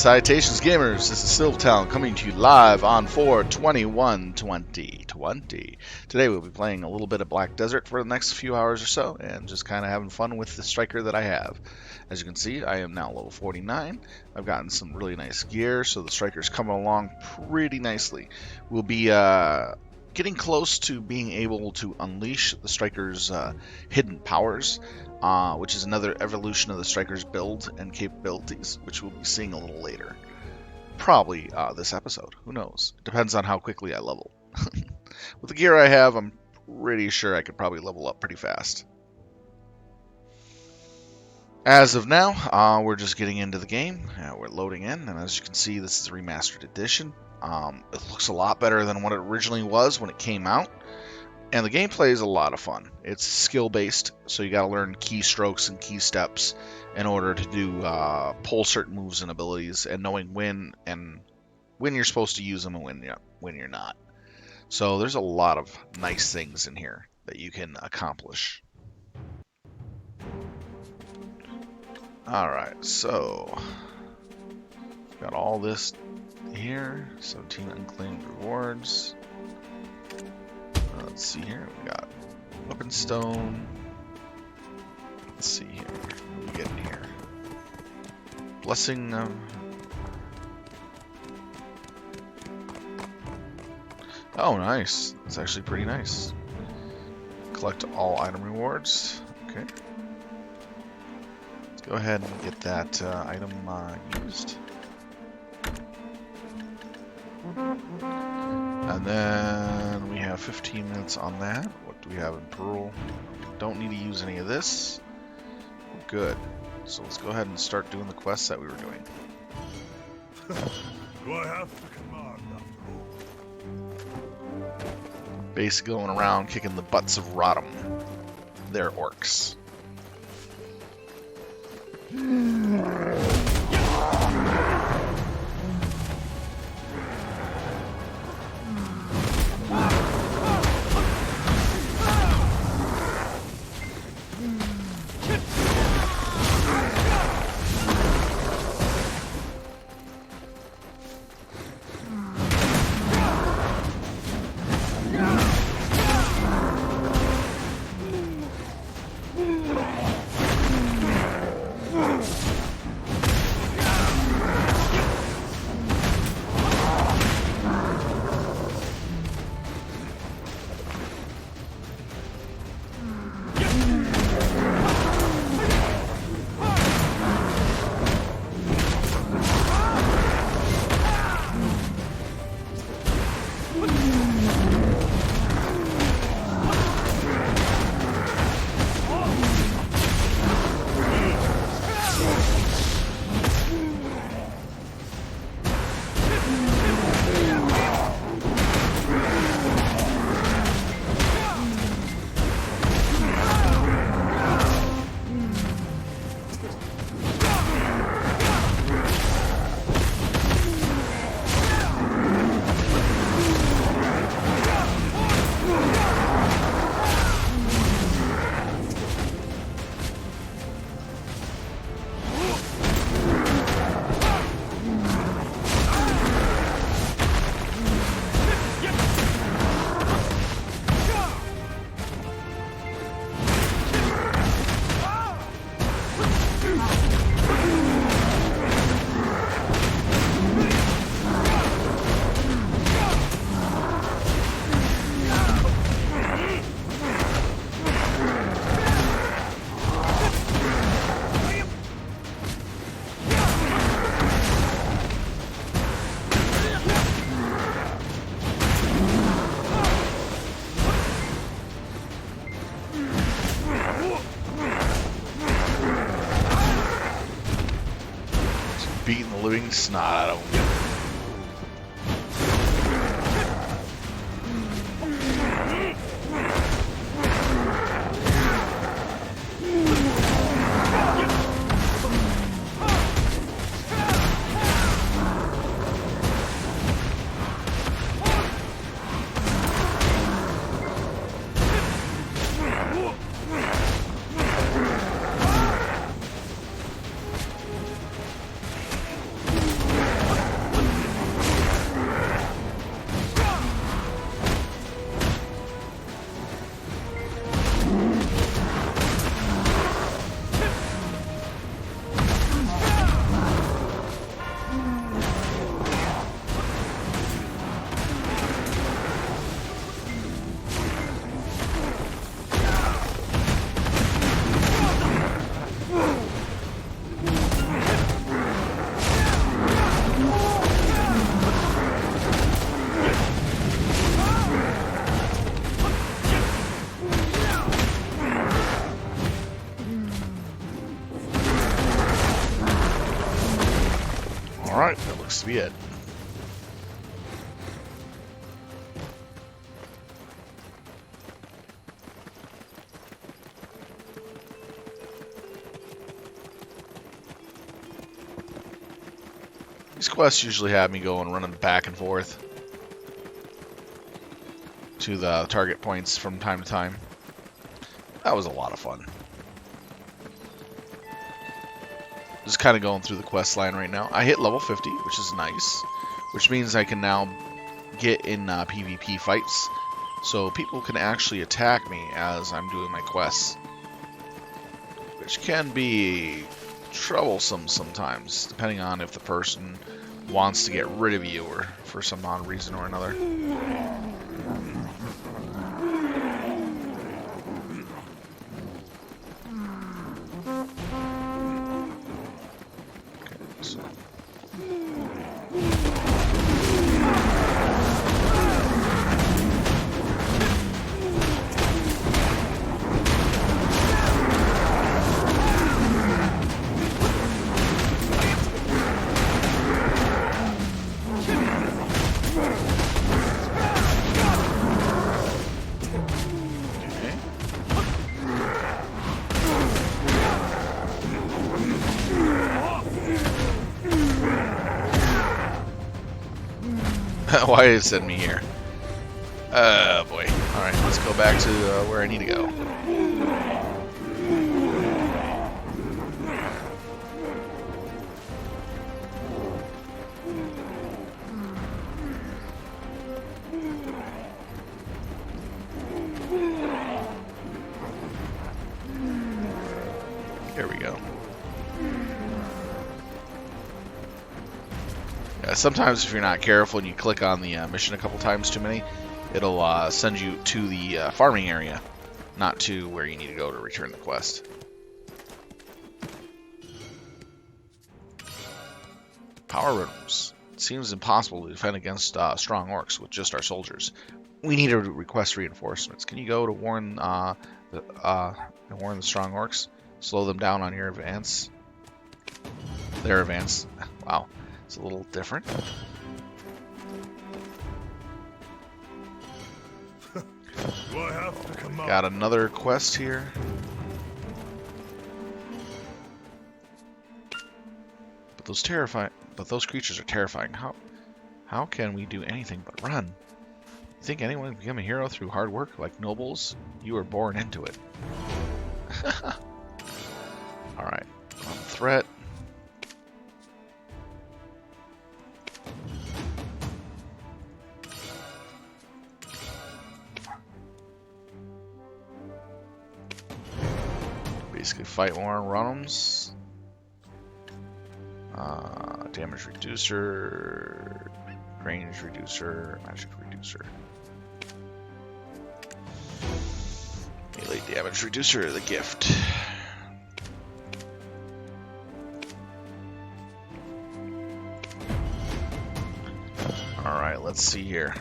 Citations gamers, this is Silvertown coming to you live on 4/21/2020. Today we'll be playing a little bit of Black Desert for the next few hours or so and just kind of having fun with the striker that I have. As you can see, I am now level 49. I've gotten some really nice gear, so the striker's coming along pretty nicely. We'll be getting close to being able to unleash the striker's hidden powers. Which is another evolution of the Striker's build and capabilities, which we'll be seeing a little later. Probably this episode. Who knows? It depends on how quickly I level. With the gear I have, I'm pretty sure I could probably level up pretty fast. As of now, we're just getting into the game. We're loading in, and as you can see, this is a remastered edition. It looks a lot better than what it originally was when it came out. And the gameplay is a lot of fun. It's skill-based, so you got to learn keystrokes and key steps in order to do pull certain moves and abilities, and knowing when you're supposed to use them and when you're not. So there's a lot of nice things in here that you can accomplish. All right, so got all this here. 17 unclaimed rewards. Let's see here, we got Weapon Stone. Let's see here, what do we get in here? Blessing. Oh, nice. It's actually pretty nice. Collect all item rewards. Okay. Let's go ahead and get that item used. And then we have 15 minutes on that. What do we have in Pearl? Don't need to use any of this. We're good. So let's go ahead and start doing the quests that we were doing. Do I have to command after all? Basically going around kicking the butts of Rodham. They're orcs. Beating the living snot out of them. Alright, that looks to be it. These quests usually have me going running back and forth to the target points from time to time. That was a lot of fun. Just kind of going through the quest line right now. I hit level 50, which is nice, which means I can now get in PvP fights, so people can actually attack me as I'm doing my quests, which can be troublesome sometimes, depending on if the person wants to get rid of you or for some odd reason or another. Why did it send me here? Oh boy. Alright, let's go back to where I need to go. There we go. Sometimes if you're not careful and you click on the mission a couple times too many, it'll send you to the farming area, not to where you need to go to return the quest. Power rooms. It seems impossible to defend against strong orcs with just our soldiers. We need to request reinforcements. Can you go to warn the strong orcs? Slow them down on your advance. Their advance. Wow. It's a little different. Got another quest here. But those creatures are terrifying. How can we do anything but run? You think anyone can become a hero through hard work like nobles? You were born into it. Alright. Threat. Basically fight more Runums. Damage reducer, range reducer, magic reducer. Melee damage reducer, the gift. Alright, let's see here.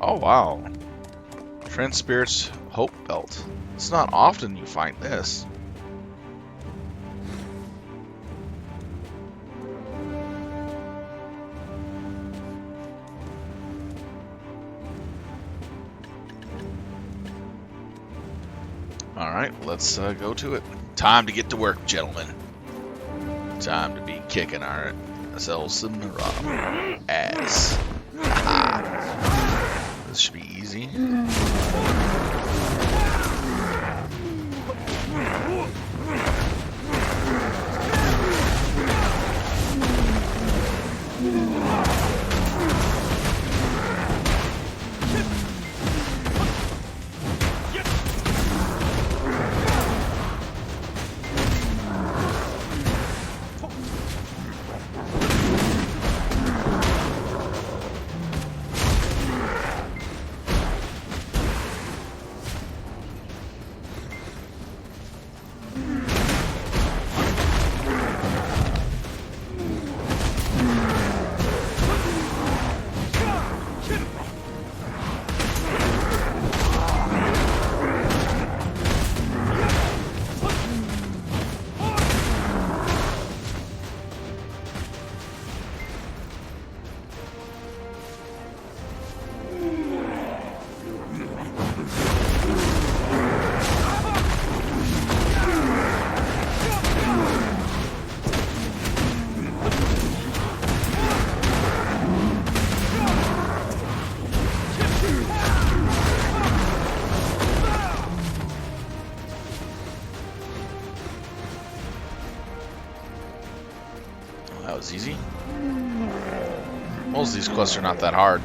Oh wow. Trent Spirit's Hope Belt. It's not often you find this. Alright, let's go to it. Time to get to work, gentlemen. Time to be kicking ourselves some ass. This should be easy. That was easy. Most of these quests are not that hard.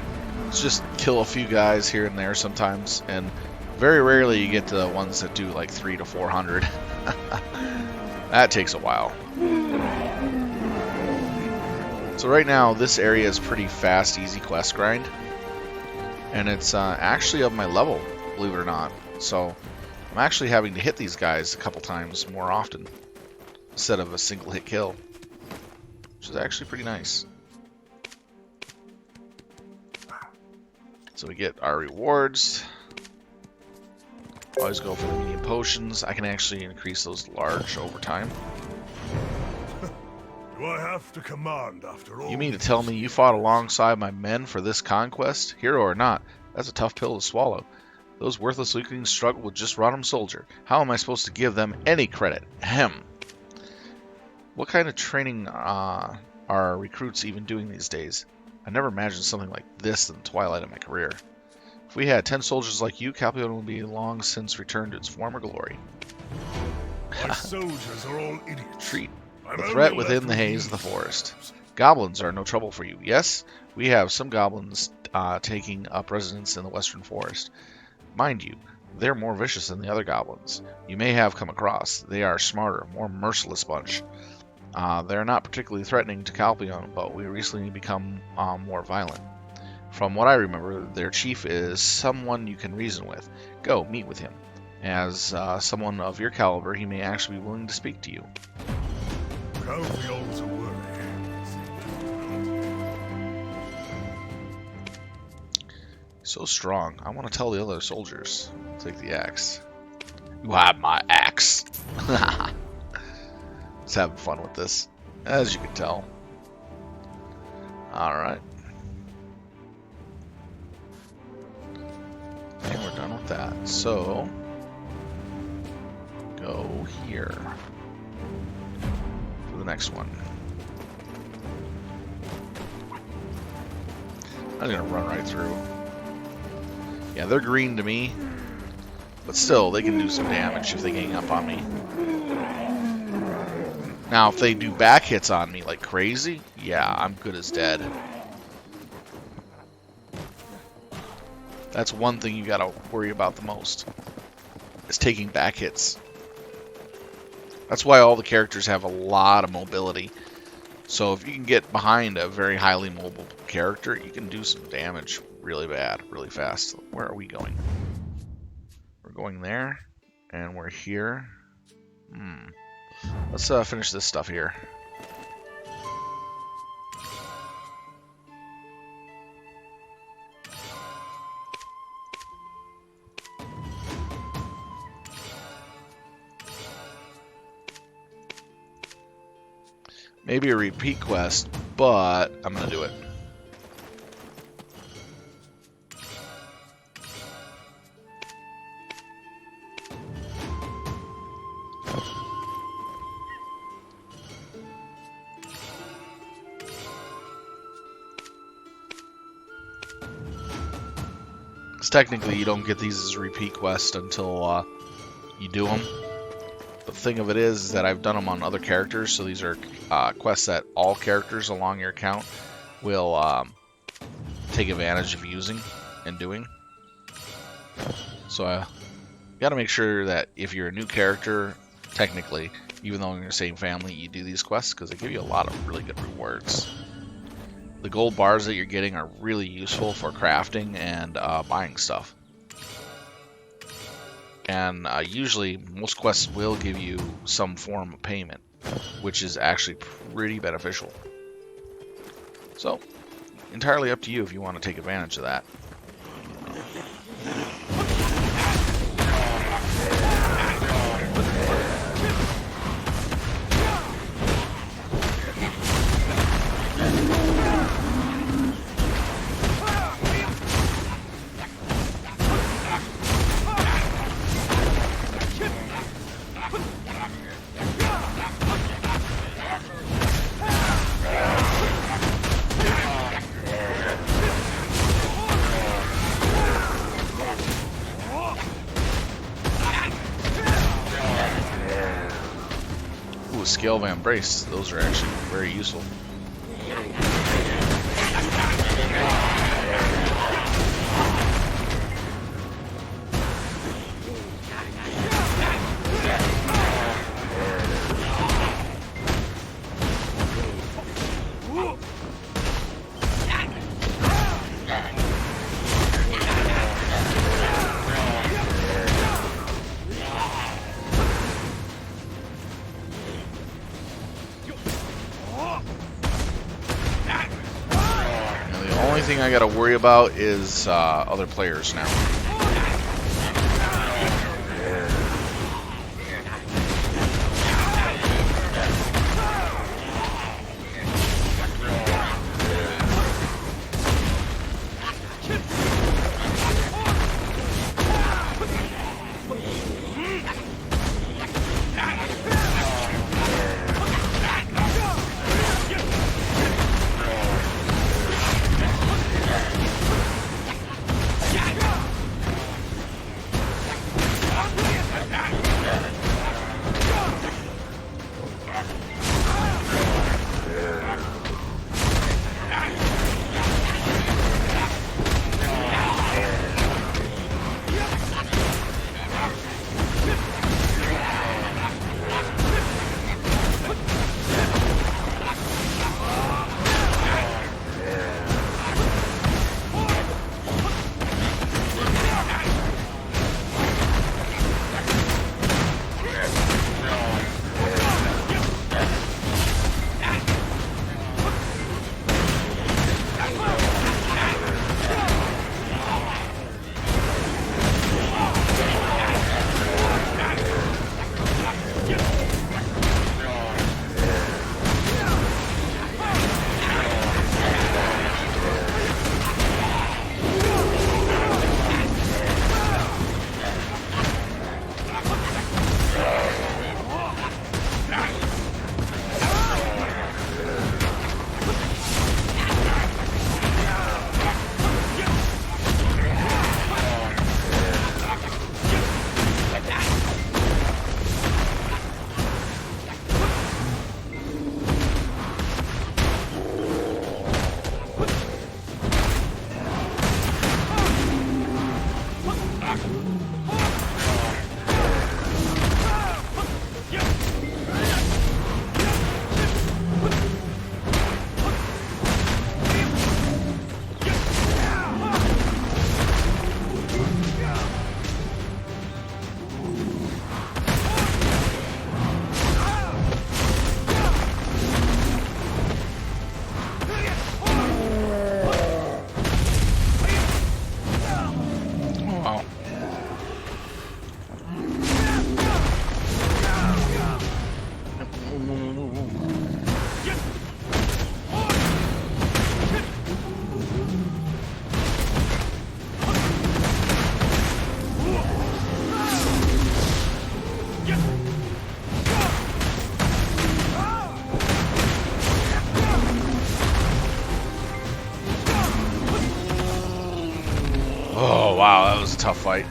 It's just kill a few guys here and there sometimes, and very rarely you get to the ones that do like 300 to 400. That takes a while. So right now, this area is pretty fast, easy quest grind. And it's actually of my level, believe it or not. So I'm actually having to hit these guys a couple times more often instead of a single hit kill, which is actually pretty nice. So we get our rewards. Always go for the medium potions. I can actually increase those large over time. Do I have to command after all? You mean to tell me you fought alongside my men for this conquest? Hero or not, that's a tough pill to swallow. Those worthless weaklings struggle with just Rodham Soldier. How am I supposed to give them any credit? Ahem. What kind of training are recruits even doing these days? I never imagined something like this in the twilight of my career. If we had 10 soldiers like you, Calpyon would be long since returned to its former glory. My soldiers are all idiots. Treat. I'm The only threat left within the with haze you. of the forest. Goblins are no trouble for you. Yes, we have some goblins taking up residence in the western forest. Mind you, they're more vicious than the other goblins you may have come across. They are smarter, more merciless bunch. They're not particularly threatening to Calpyon, but we recently become more violent. From what I remember, their chief is someone you can reason with. Go, meet with him. As someone of your caliber, he may actually be willing to speak to you. Calpion's a worry. So strong. I want to tell the other soldiers. Take the axe. You have my axe. Just having fun with this, as you can tell. Alright. And we're done with that. So, go here for the next one. I'm gonna run right through. Yeah, they're green to me, but still, they can do some damage if they gang up on me. Now, if they do back hits on me like crazy, yeah, I'm good as dead. That's one thing you gotta worry about the most, is taking back hits. That's why all the characters have a lot of mobility. So if you can get behind a very highly mobile character, you can do some damage really bad, really fast. Where are we going? We're going there, and we're here. Let's finish this stuff here. Maybe a repeat quest, but I'm gonna do it. Because technically you don't get these as a repeat quest until you do them. The thing of it is that I've done them on other characters, so these are quests that all characters along your account will take advantage of using and doing. So you got to make sure that if you're a new character, technically, even though you're in the same family, you do these quests because they give you a lot of really good rewards. The gold bars that you're getting are really useful for crafting and buying stuff. And usually, most quests will give you some form of payment, which is actually pretty beneficial. So, entirely up to you if you want to take advantage of that. Scale of Embrace, those are actually very useful. only thing I got to worry about is other players now. Oh, wow, that was a tough fight.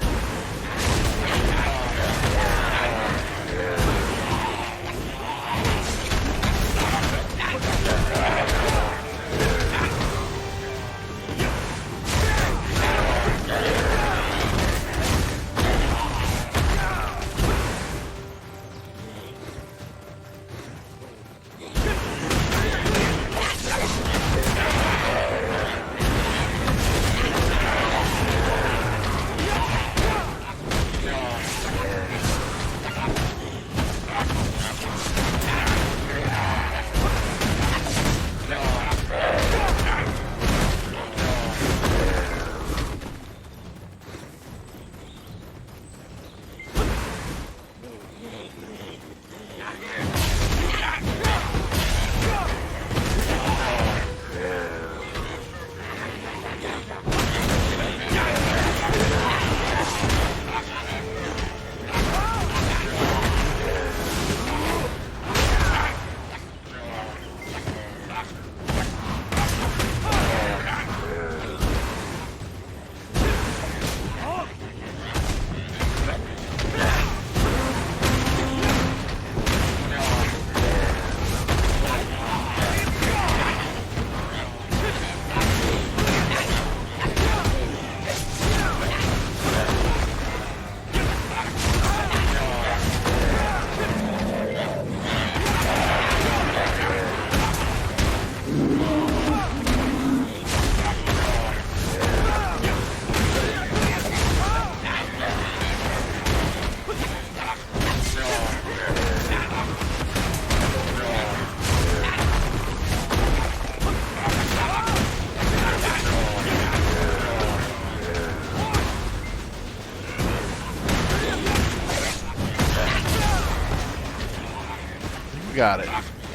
We got it.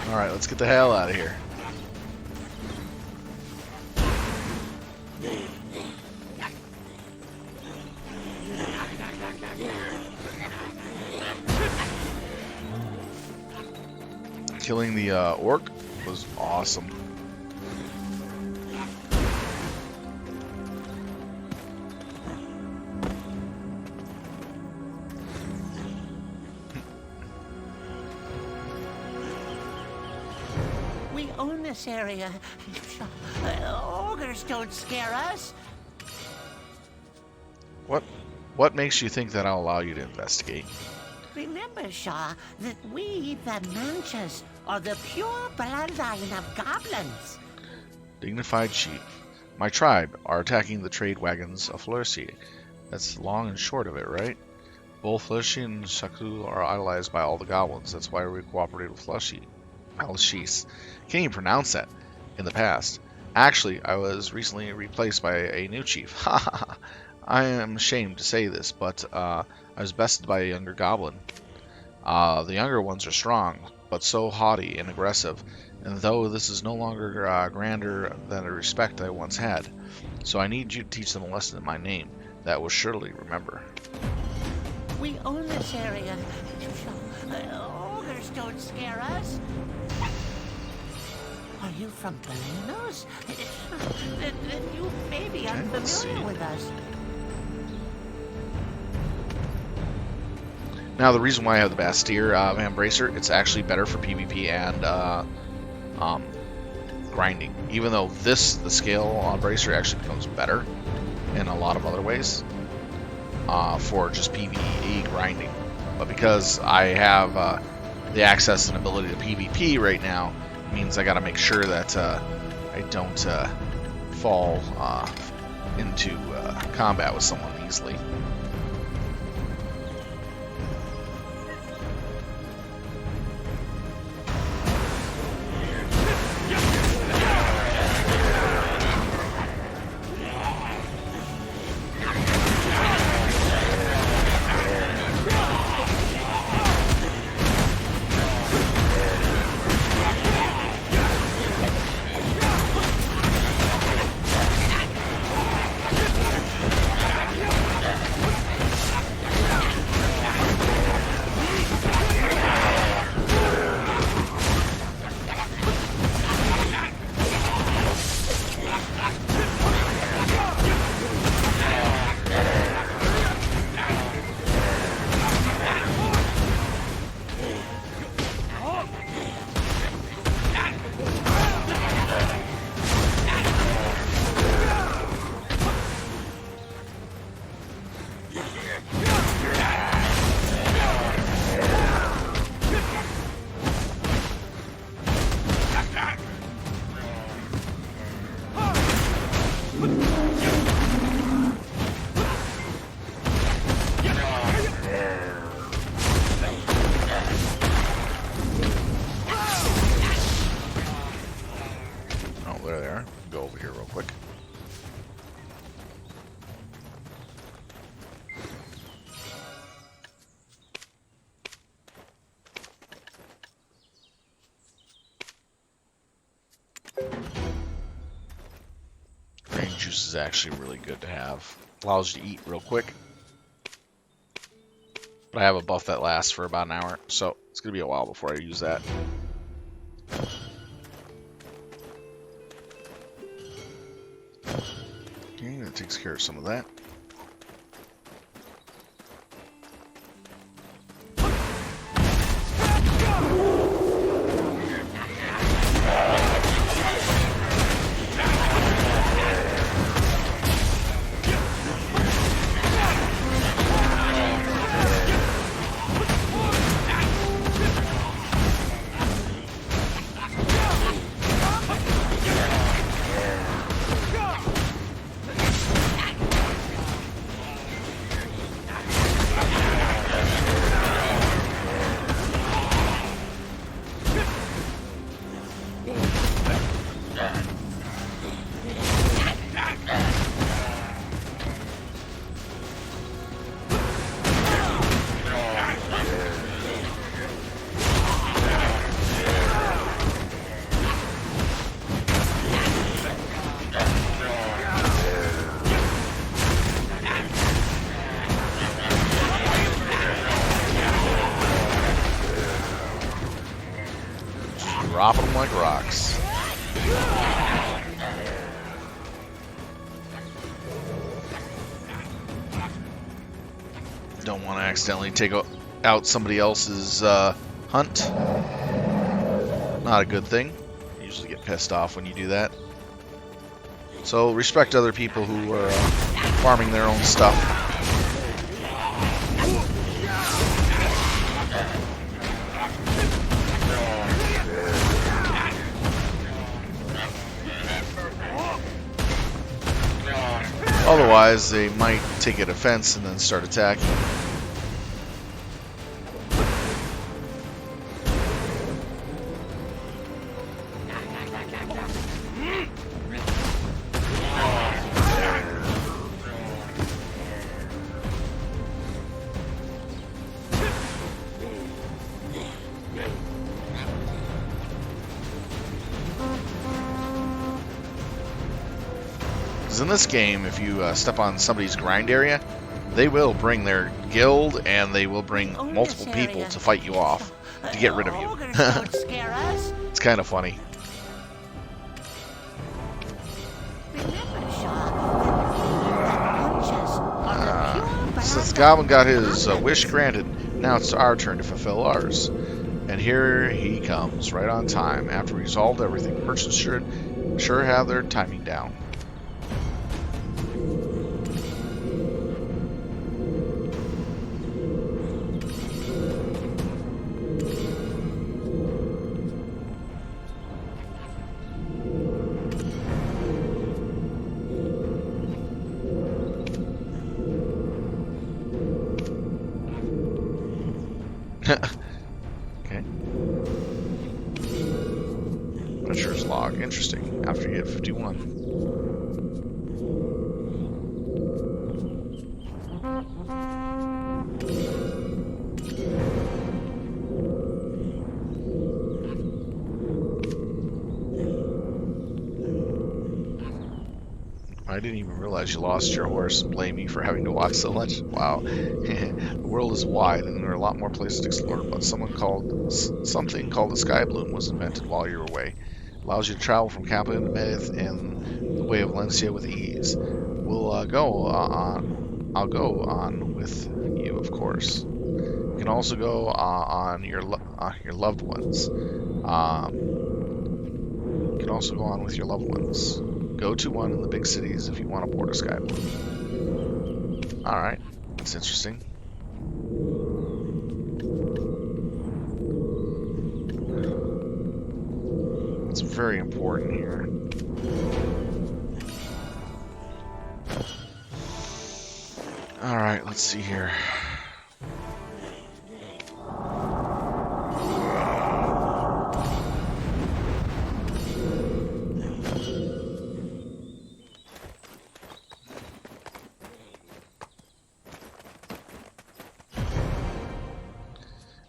Alright, let's get the hell out of here. Killing the orc was awesome. We own this area. Ogres don't scare us. What makes you think that I'll allow you to investigate? Remember, Shaw, that we, the Manchas, are the pure bloodline of goblins. Dignified chief. My tribe are attacking the trade wagons of Flursi. That's long and short of it, right? Both Flursi and Shaku are idolized by all the goblins. That's why we cooperated with Flursi. Alashis. Can't even pronounce that in the past. Actually, I was recently replaced by a new chief. I am ashamed to say this, but I was bested by a younger goblin. The younger ones are strong, but so haughty and aggressive, and though this is no longer grander than the respect I once had. So I need you to teach them a lesson in my name that will surely remember. We own this area. Ogres don't scare us. Are you from Belenos? Then you may be unfamiliar with us. Now, the reason why I have the Bastille Vambracer, it's actually better for PvP and grinding. Even though the scale bracer actually becomes better in a lot of other ways for just PvE grinding. But because I have the access and ability to PvP right now, it means I got to make sure that I don't fall into combat with someone easily. There they are. Go over here real quick. Green juice is actually really good to have. Allows you to eat real quick. But I have a buff that lasts for about an hour, so it's going to be a while before I use that. Okay, that takes care of some of that. dropping them like rocks. Don't want to accidentally take out somebody else's hunt. Not a good thing. You usually get pissed off when you do that. So respect other people who are farming their own stuff. Otherwise, they might take a defense and then start attacking. In this game, if you step on somebody's grind area, they will bring their guild and they will bring multiple people to fight you off to get rid of you. It's kind of funny. Since the Goblin got his wish granted, now it's our turn to fulfill ours. And here he comes, right on time. After we resolved everything, merchants should sure have their timing down. Okay. Adventurer's log. Interesting. After you get 51. I didn't even realize you lost your horse and blame me for having to walk so much. Wow. The world is wide and there are a lot more places to explore, but something called the Sky Bloom was invented while you were away. It allows you to travel from Kappa to Medith and the Way of Lencia with ease. I'll go on with you, of course. You can also go on your loved ones. You can also go on with your loved ones. Go to one in the big cities if you want to board a Sky Bloom. Alright, that's interesting. It's very important here. Alright, let's see here.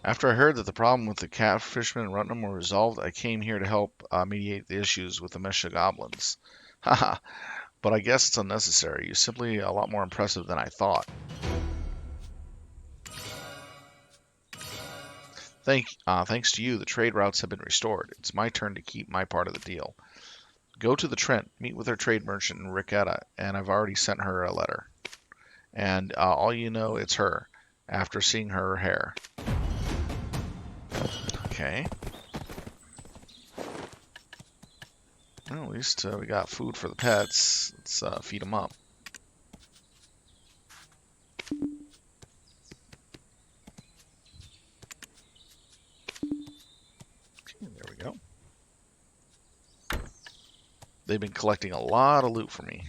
After I heard that the problem with the catfishermen in Rutnam were resolved, I came here to help mediate the issues with the Mesha goblins. Haha, but I guess it's unnecessary. You're simply a lot more impressive than I thought. Thanks to you, the trade routes have been restored. It's my turn to keep my part of the deal. Go to the Trent, meet with our trade merchant in Ricetta, and I've already sent her a letter. And all you know, it's her, after seeing her hair. Okay. Well, at least we got food for the pets. Let's feed them up. Okay, there we go. They've been collecting a lot of loot for me.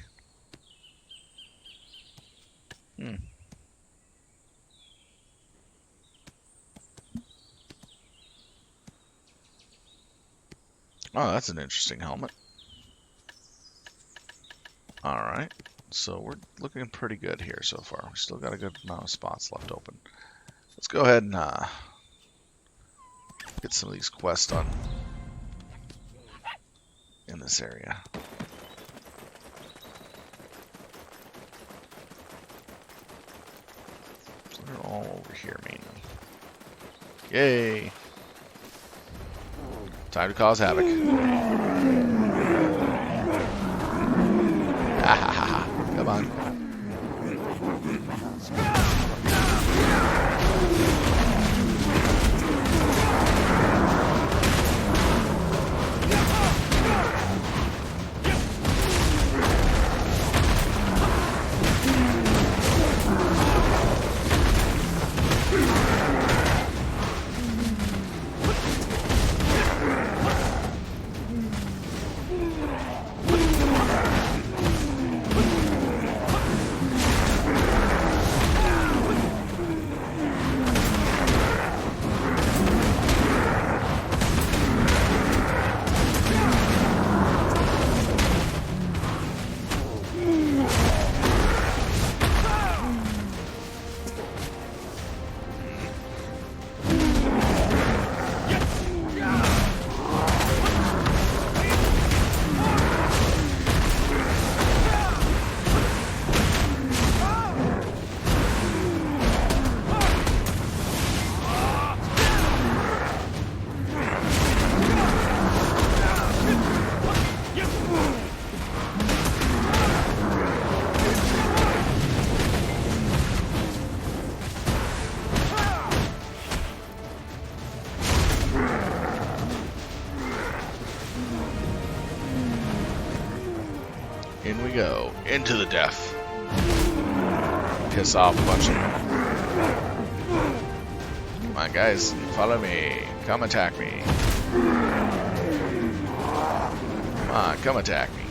Oh, that's an interesting helmet. Alright, so we're looking pretty good here so far. We still got a good amount of spots left open. Let's go ahead and get some of these quests done in this area. So they're all over here mainly. Yay! Time to cause havoc. Come on. In we go. Into the death. Piss off a bunch of them. Come on, guys. Follow me. Come attack me. Come on, come attack me.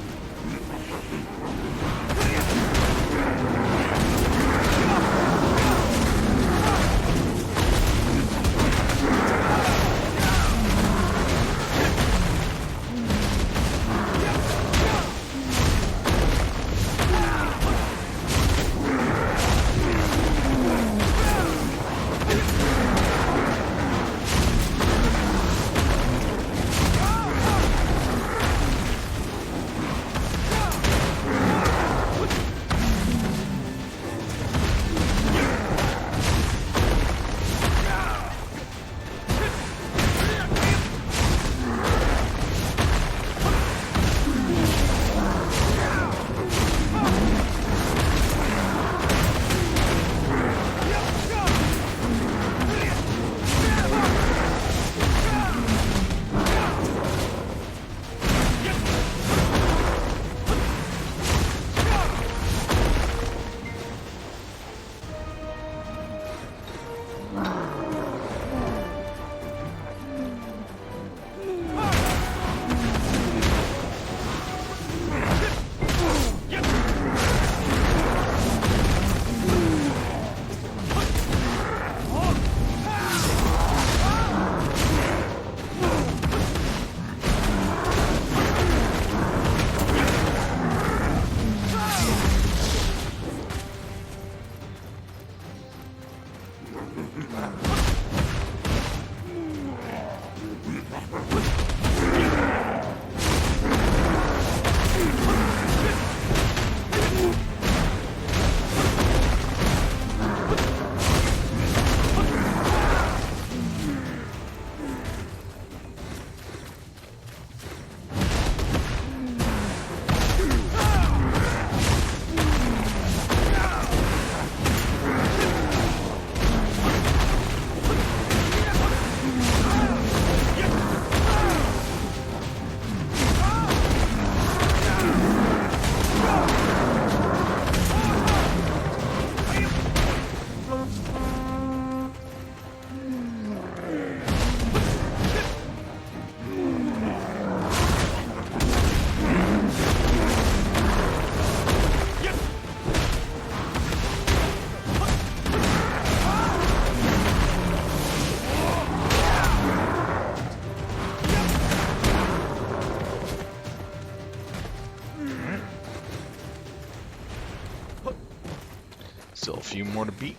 Still a few more to beat.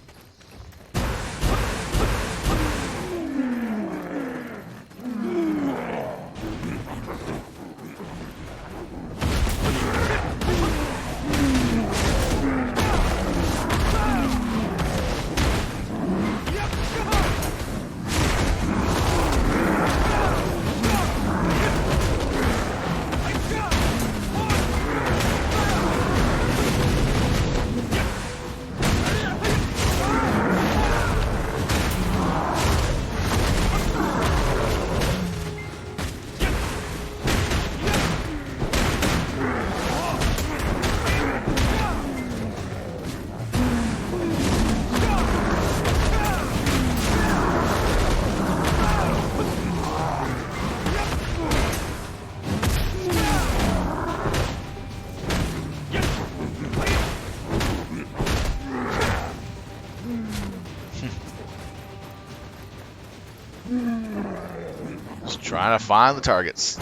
Trying to find the targets.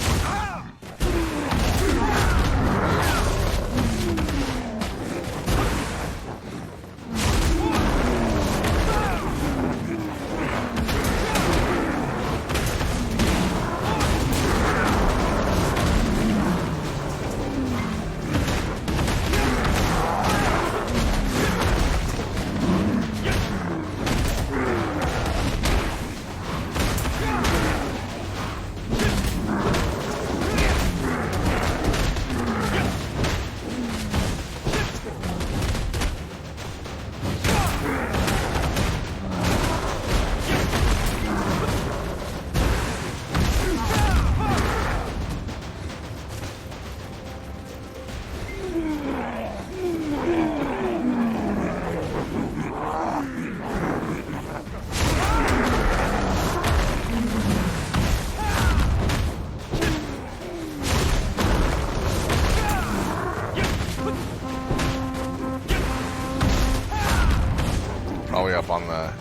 Probably up on the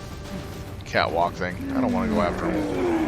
catwalk thing. I don't want to go after him.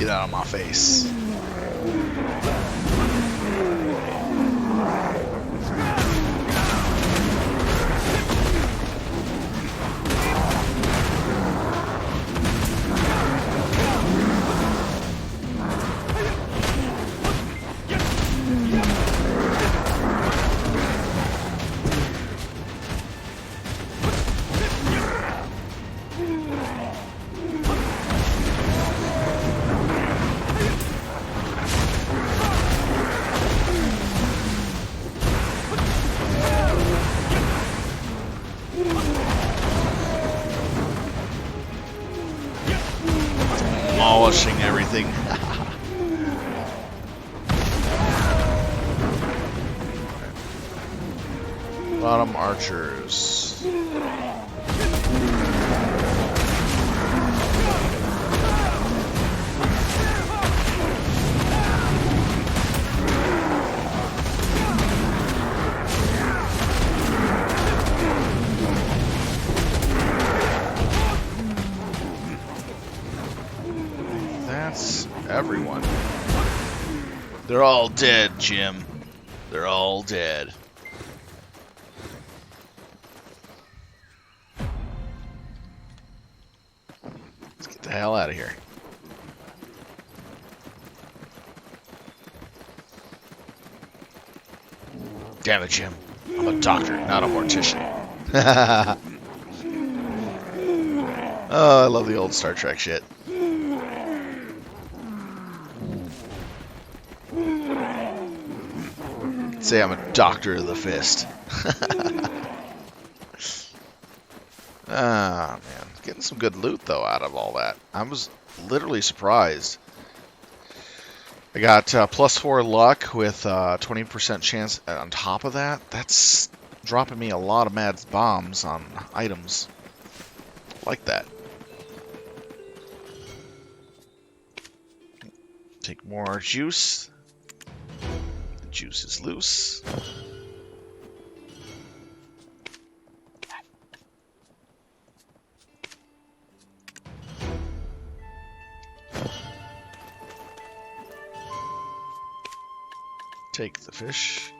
Get out of my face. Demolishing everything. Bottom archers. That's everyone. They're all dead, Jim. They're all dead. Let's get the hell out of here. Damn it, Jim. I'm a doctor, not a mortician. Oh, I love the old Star Trek shit. Say I'm a doctor of the fist. Ah, man. Getting some good loot, though, out of all that. I was literally surprised. I got +4 luck with 20% chance on top of that. That's dropping me a lot of mad bombs on items. Like that. Take more juice. The juice is loose. Take the fish.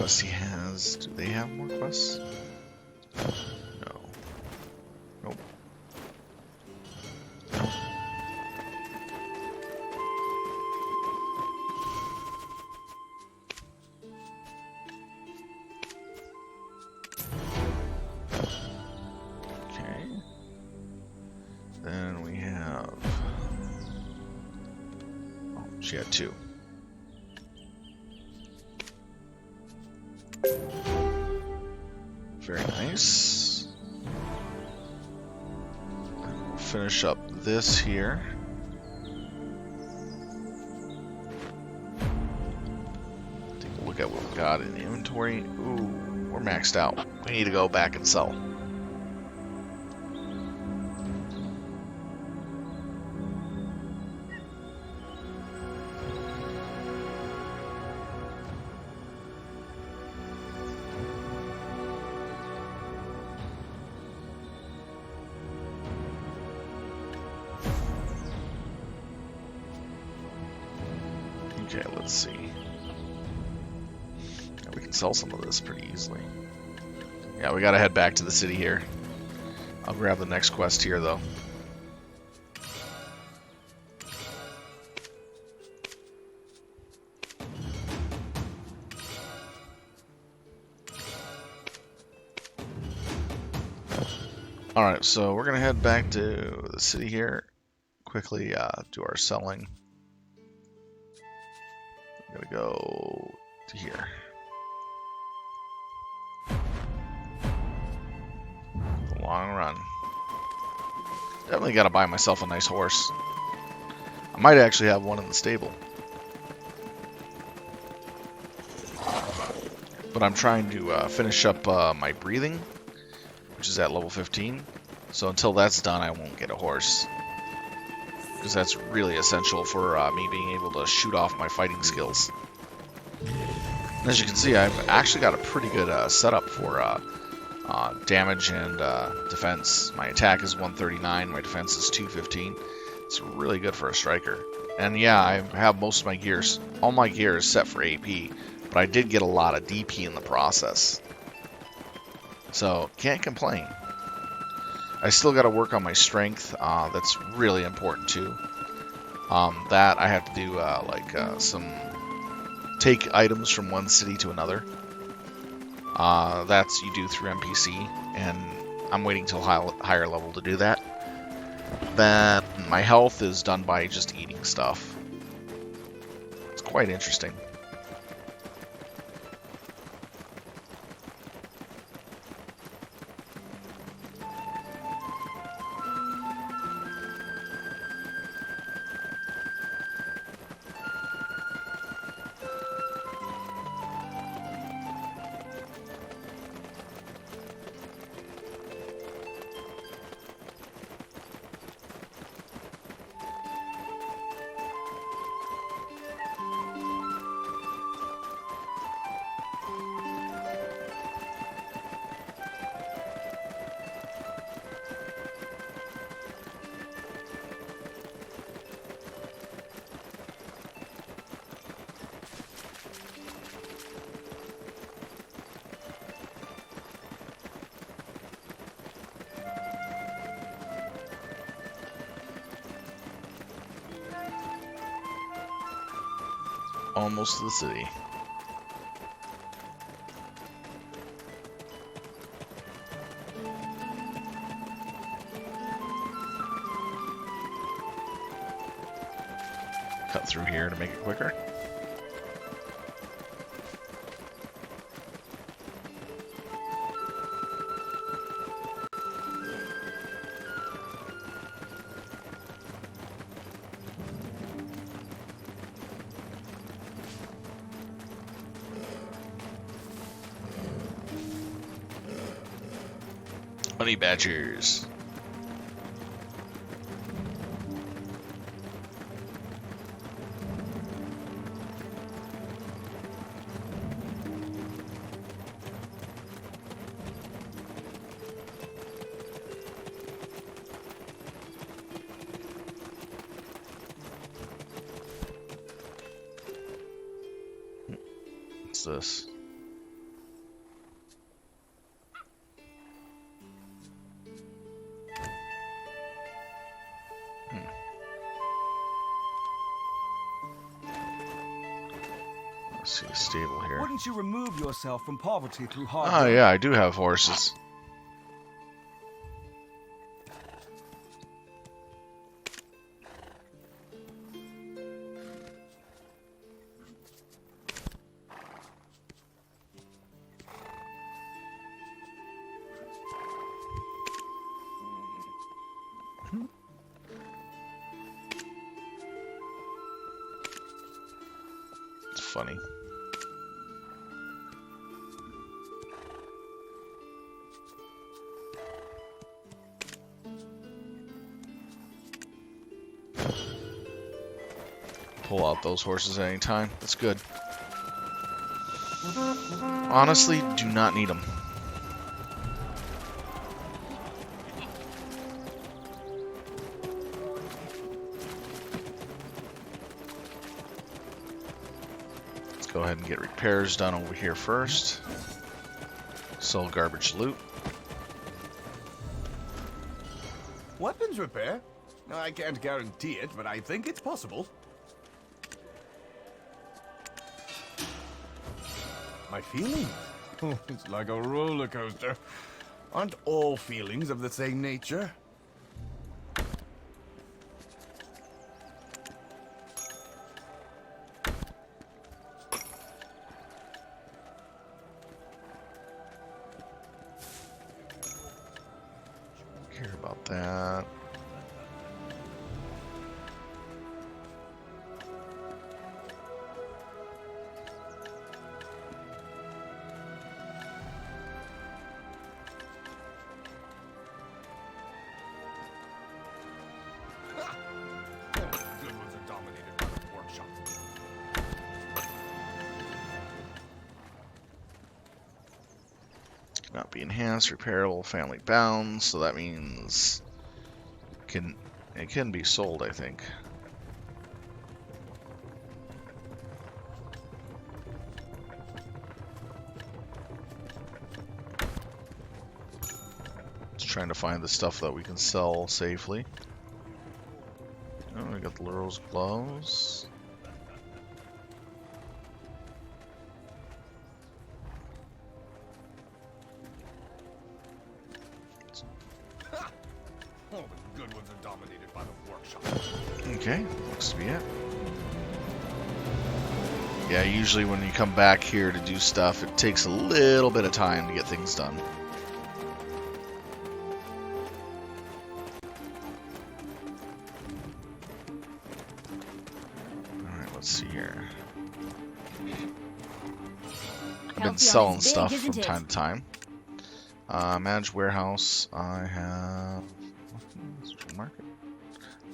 quests he has. Do they have more quests? No. Nope. Okay. Then we have... Oh, she had 2. Very nice. And we'll finish up this here. Take a look at what we got in the inventory. Ooh, we're maxed out. We need to go back and sell. Okay, let's see. Yeah, we can sell some of this pretty easily. Yeah, we gotta head back to the city here. I'll grab the next quest here, though. Alright, so we're gonna head back to the city here. Quickly do our selling. I'm gonna go to here. The long run. Definitely gotta buy myself a nice horse. I might actually have one in the stable. But I'm trying to finish up my breathing, which is at level 15. So until that's done, I won't get a horse. Because that's really essential for me being able to shoot off my fighting skills. And as you can see, I've actually got a pretty good setup for damage and defense. My attack is 139, my defense is 215. It's really good for a striker. And yeah, I have most of my gears. All my gear is set for AP, but I did get a lot of DP in the process. So, can't complain. I still got to work on my strength. That's really important too. That I have to do some take items from one city to another. That's you do through NPC, and I'm waiting till higher level to do that. Then my health is done by just eating stuff. It's quite interesting. Almost to the city. Cut through here to make it quicker. Honey badgers. What's this? Let's see the stable here. Wouldn't you remove yourself from poverty through hard Oh work? yeah, I do have horses. It's funny. Pull out those horses at any time. That's good. Honestly, do not need them. Let's go ahead and get repairs done over here first. Sell garbage loot. Weapons repair? I can't guarantee it, but I think it's possible. My feelings? Oh, it's like a roller coaster. Aren't all feelings of the same nature? Care about that. Good ones are dominated by the workshop. Cannot be enhanced, repairable, family bound, so that means it can be sold, I think. Just trying to find the stuff that we can sell safely. Oh, we got the Lurel's gloves. Oh, the good ones are dominated by the workshop. Okay, looks to be it. Yeah, usually when you come back here to do stuff, it takes a little bit of time to get things done. Alright, let's see here. I've been selling stuff from time to time. Manage warehouse, I have... Market?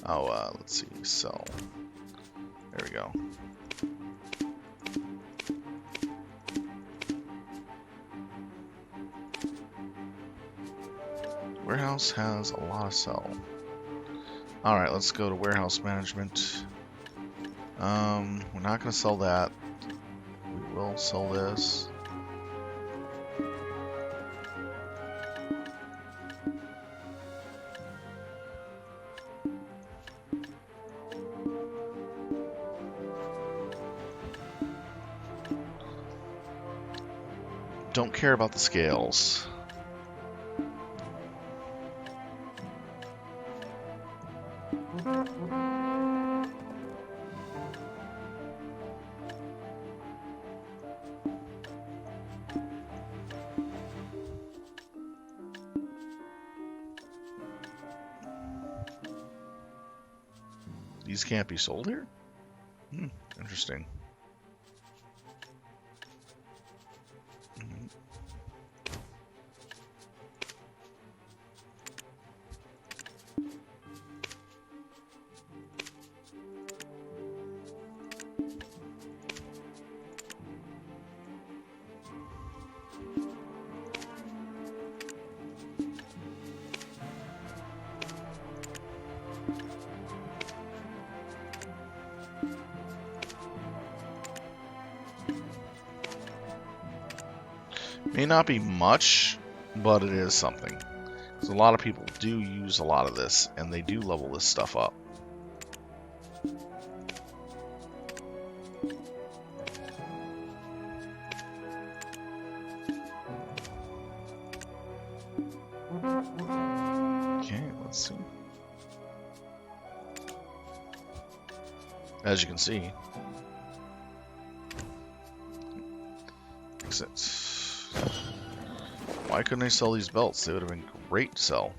Oh, let's see, sell. There we go. Warehouse has a lot of sell. Alright, let's go to warehouse management. We're not going to sell that. We will sell this. Don't care about the scales. These can't be sold here? Interesting. May not be much, but it is something. So a lot of people do use a lot of this, and they do level this stuff up. as you can see. Exit. Why couldn't I sell these belts? They would have been great to sell.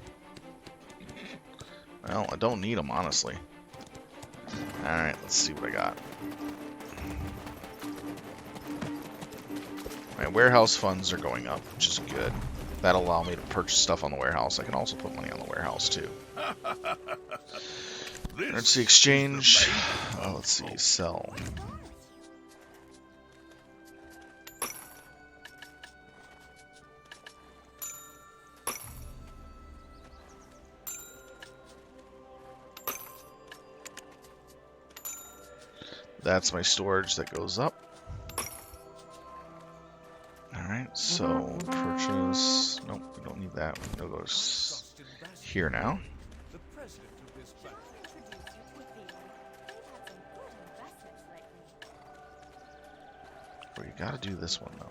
Well, I don't need them, honestly. Alright, let's see what I got. My warehouse funds are going up, which is good. That'll allow me to purchase stuff on the warehouse. I can also put money on the warehouse, too. Currency exchange. Oh, let's see, sell. That's my storage that goes up. Alright, so purchase. Nope, we don't need that. We'll go here now. Well, you gotta do this one though.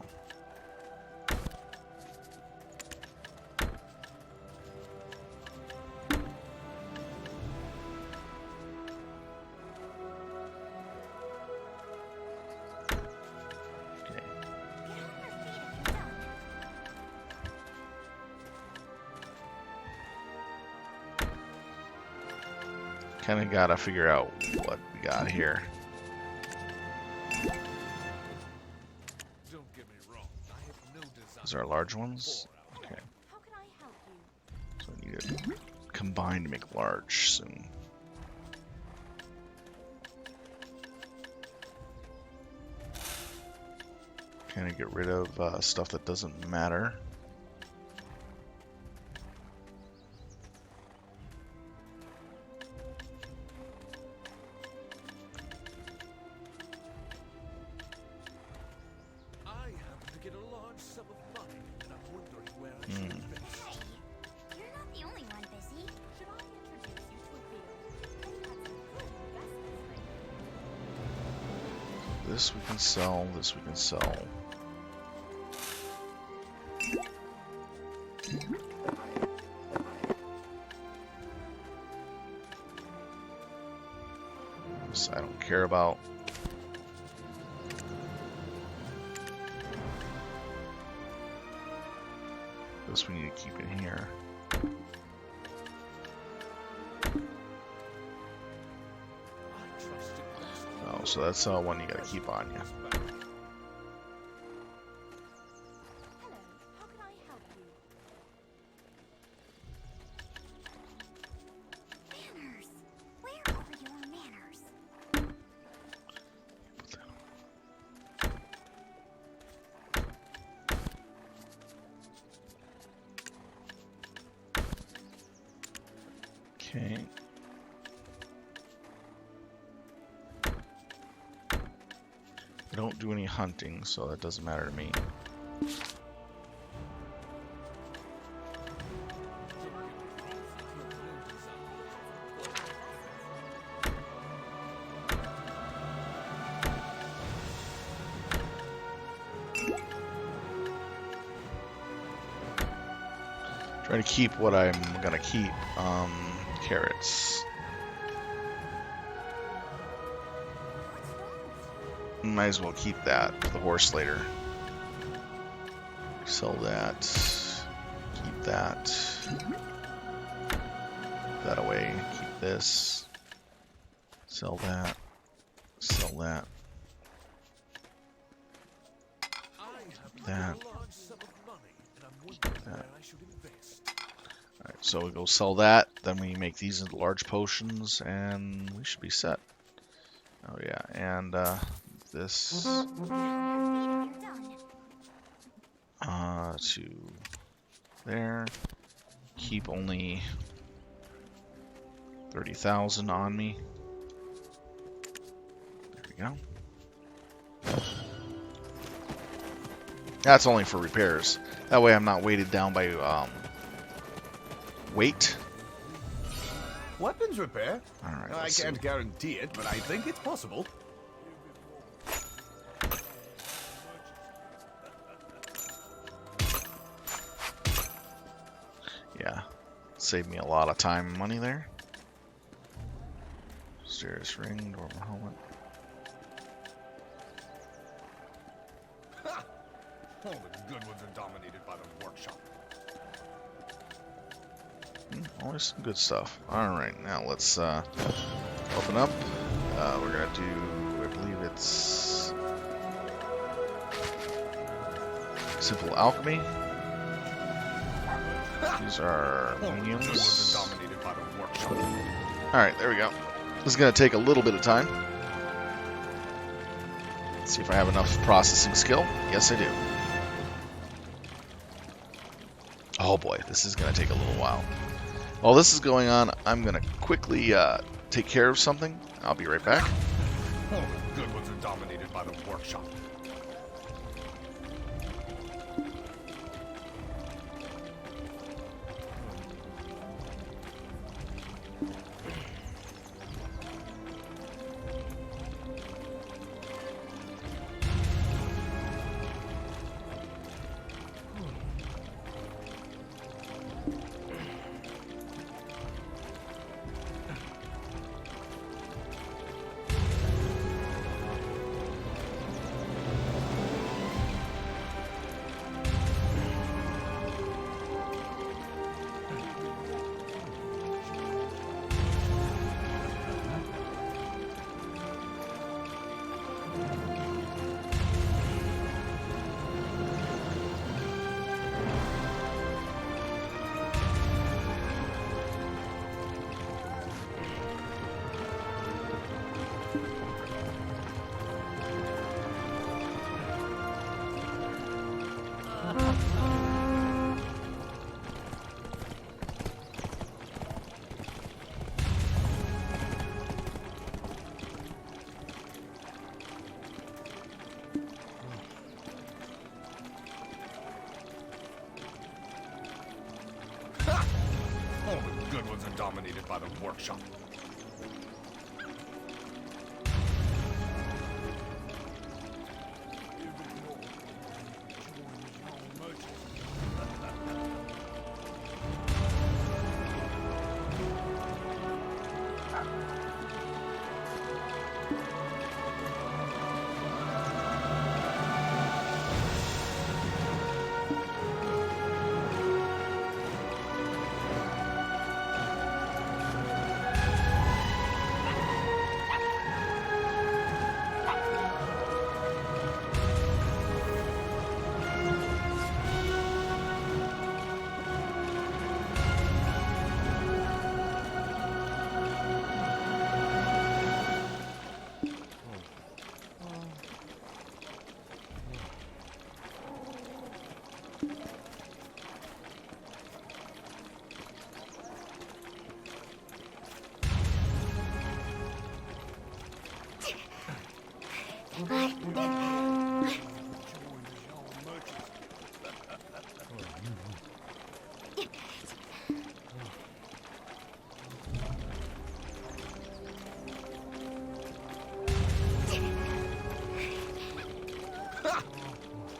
Kind of gotta figure out what we got here. Those are large ones. Okay. So I need to combine to make large soon. Kind of get rid of stuff that doesn't matter. This we can sell, this we can sell. This I don't care about. This we need to keep in here. Oh, so that's one you gotta keep on you. Okay. I don't do any hunting, so that doesn't matter to me. Try to keep what I'm gonna keep. Carrots. Might as well keep that for the horse later. Sell that. Keep that. Put that away. Keep this. Sell that. Sell that. That. That. Alright, so we go sell that, then we make these into large potions, and we should be set. Oh yeah, and this to there. Keep only 30,000 on me. There we go. That's only for repairs. That way I'm not weighted down by weight. Weapons repair? Alright, I can't guarantee it, but I think it's possible. Yeah, saved me a lot of time and money there. Mysterious ring, dwarven helmet. All the good ones are dominated by the workshop. Always some good stuff. Alright, now let's open up. We're gonna do, I believe it's simple alchemy. These are mediums. Dominated by the workshop. Alright, there we go. This is gonna take a little bit of time. Let's see if I have enough processing skill. Yes, I do. Oh boy, this is gonna take a little while. While this is going on, I'm gonna quickly take care of something. I'll be right back. All the good ones are dominated by the workshop. All the good ones are dominated by the workshop.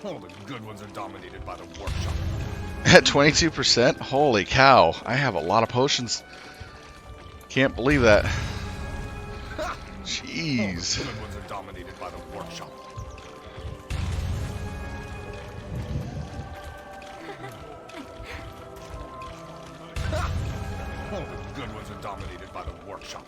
All the good ones are dominated by the workshop. At 22%? Holy cow. I have a lot of potions. Can't believe that. Jeez. All the good ones are dominated by the workshop. All the good ones are dominated by the workshop.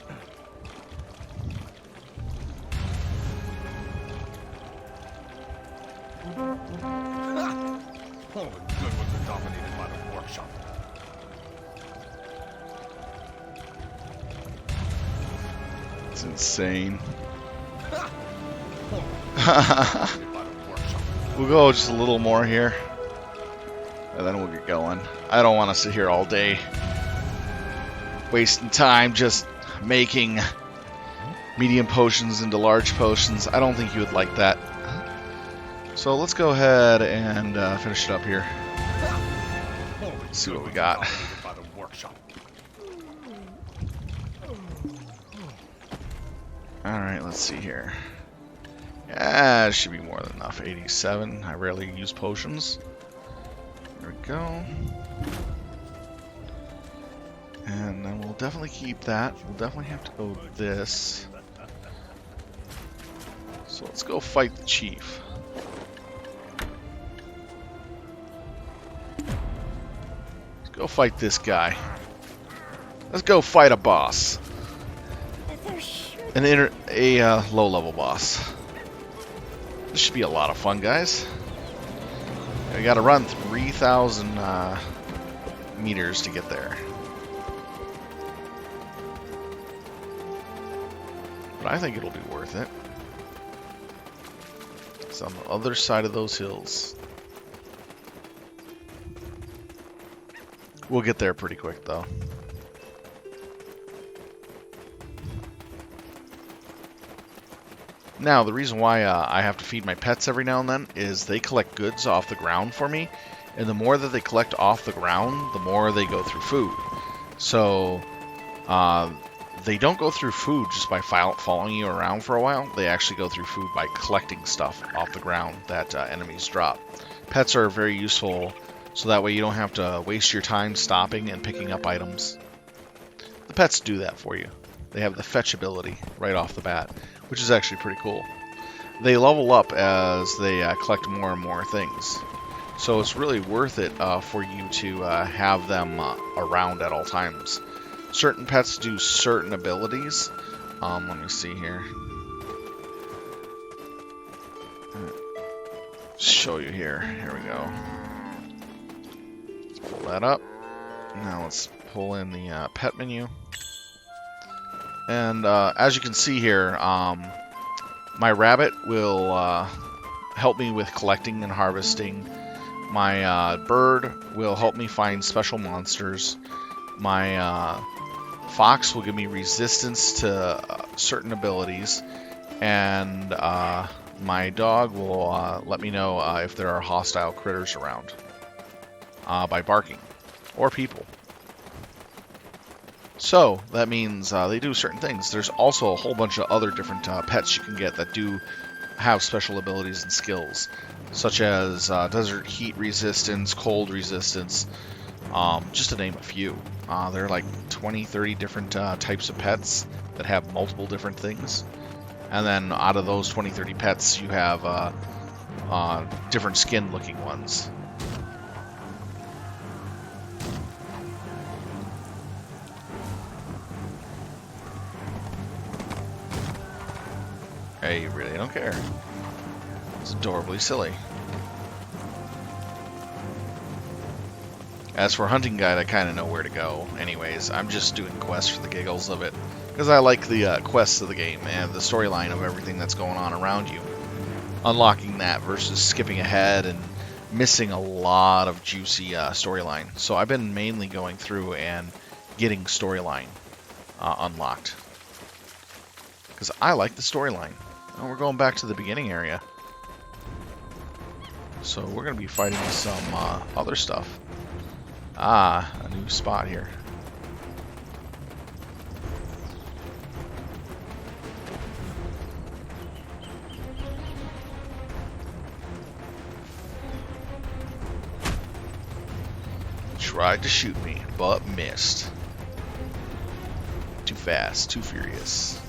All the good ones are dominated by the workshop. It's insane. We'll go just a little more here. And then we'll get going. I don't want to sit here all day wasting time just making medium potions into large potions. I don't think you would like that. So let's go ahead and finish it up here. See what we got. Alright, let's see here. Yeah, it should be more than enough. 87. I rarely use potions. There we go. And then we'll definitely keep that. We'll definitely have to go this. So let's go fight the chief. Let's go fight this guy. Let's go fight a boss. A low-level boss. This should be a lot of fun, guys. We got to run 3,000 meters to get there. But I think it'll be worth it. It's on the other side of those hills. We'll get there pretty quick, though. Now, the reason why I have to feed my pets every now and then is they collect goods off the ground for me, and the more that they collect off the ground, the more they go through food. So, they don't go through food just by following you around for a while. They actually go through food by collecting stuff off the ground that enemies drop. Pets are very useful, so that way you don't have to waste your time stopping and picking up items. The pets do that for you. They have the fetch ability right off the bat, which is actually pretty cool. They level up as they collect more and more things. So it's really worth it for you to have them around at all times. Certain pets do certain abilities. Let me see here. Show you here. Here we go. Let's pull that up. Now let's pull in the pet menu. And as you can see here, my rabbit will help me with collecting and harvesting. My bird will help me find special monsters. My fox will give me resistance to certain abilities. And my dog will let me know if there are hostile critters around by barking, or people. So, that means they do certain things. There's also a whole bunch of other different pets you can get that do have special abilities and skills, such as desert heat resistance, cold resistance, just to name a few. There are like 20, 30 different types of pets that have multiple different things. And then out of those 20, 30 pets, you have different skin-looking ones. Hey, you really don't care. It's adorably silly. As for Hunting Guide, I kind of know where to go. Anyways, I'm just doing quests for the giggles of it. Because I like the quests of the game and the storyline of everything that's going on around you. Unlocking that versus skipping ahead and missing a lot of juicy storyline. So I've been mainly going through and getting storyline unlocked. Because I like the storyline. Oh, we're going back to the beginning area. So we're going to be fighting some other stuff. A new spot here. Tried to shoot me, but missed. Too fast, too furious.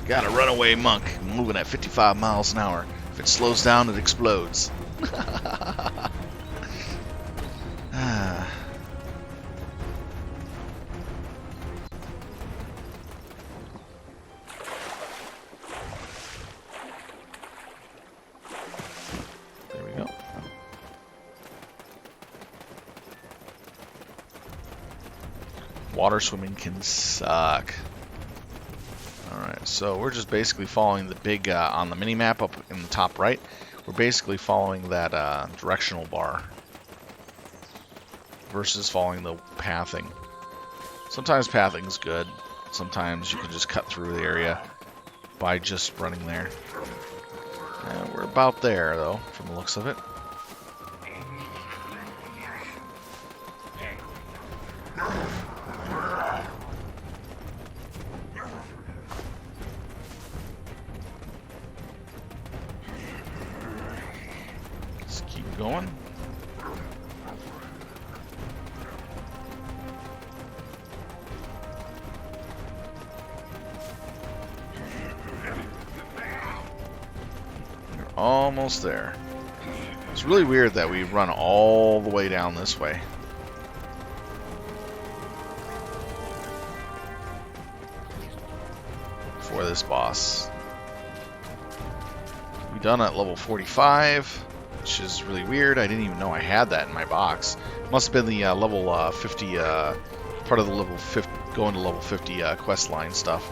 Got a runaway monk moving at 55 miles an hour. If it slows down, it explodes. There we go. Water swimming can suck. Alright, so we're just basically following the big, on the mini-map up in the top right, we're basically following that directional bar versus following the pathing. Sometimes pathing's good, sometimes you can just cut through the area by just running there. And we're about there, though, from the looks of it. keep going. We're almost there. It's really weird that we run all the way down this way. For this boss. We're done at level 45, which is really weird. I didn't even know I had that in my box. Must have been the level 50, part of the level 50, going to level 50 quest line stuff.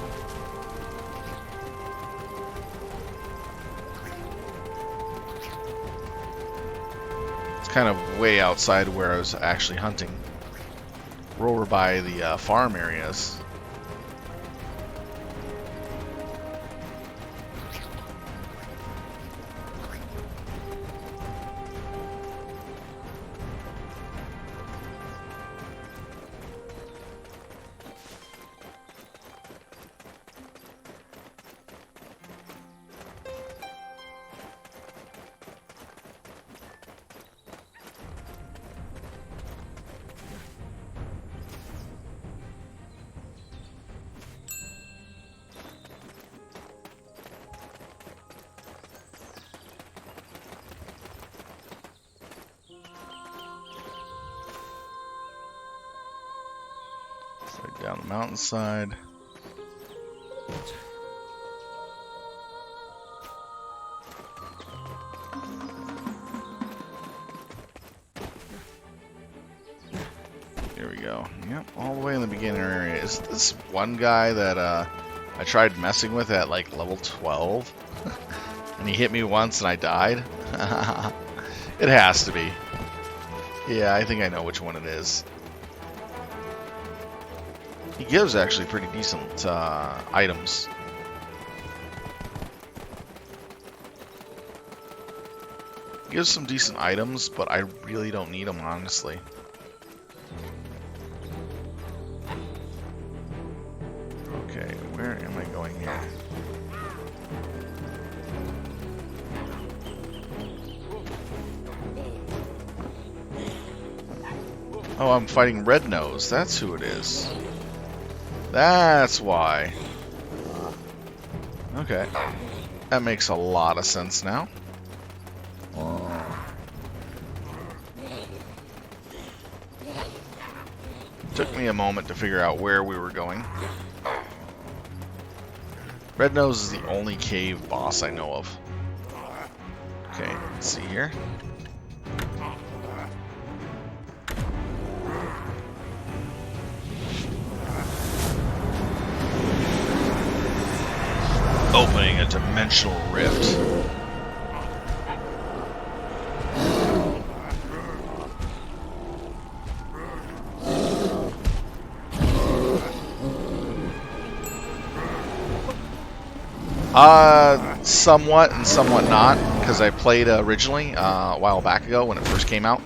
It's kind of way outside where I was actually hunting. We're over by the farm areas. Right down the mountainside. Here we go. Yep, all the way in the beginning area. Is this one guy that I tried messing with at like level 12? And he hit me once and I died? It has to be. Yeah, I think I know which one it is. He gives actually pretty decent items. He gives some decent items, but I really don't need them, honestly. Okay, where am I going here? Oh, I'm fighting Red Nose. That's who it is. That's why. Okay. That makes a lot of sense now. Took me a moment to figure out where we were going. Red Nose is the only cave boss I know of. Okay, let's see here. Opening a dimensional rift. Somewhat and somewhat not, because I played originally a while back ago when it first came out.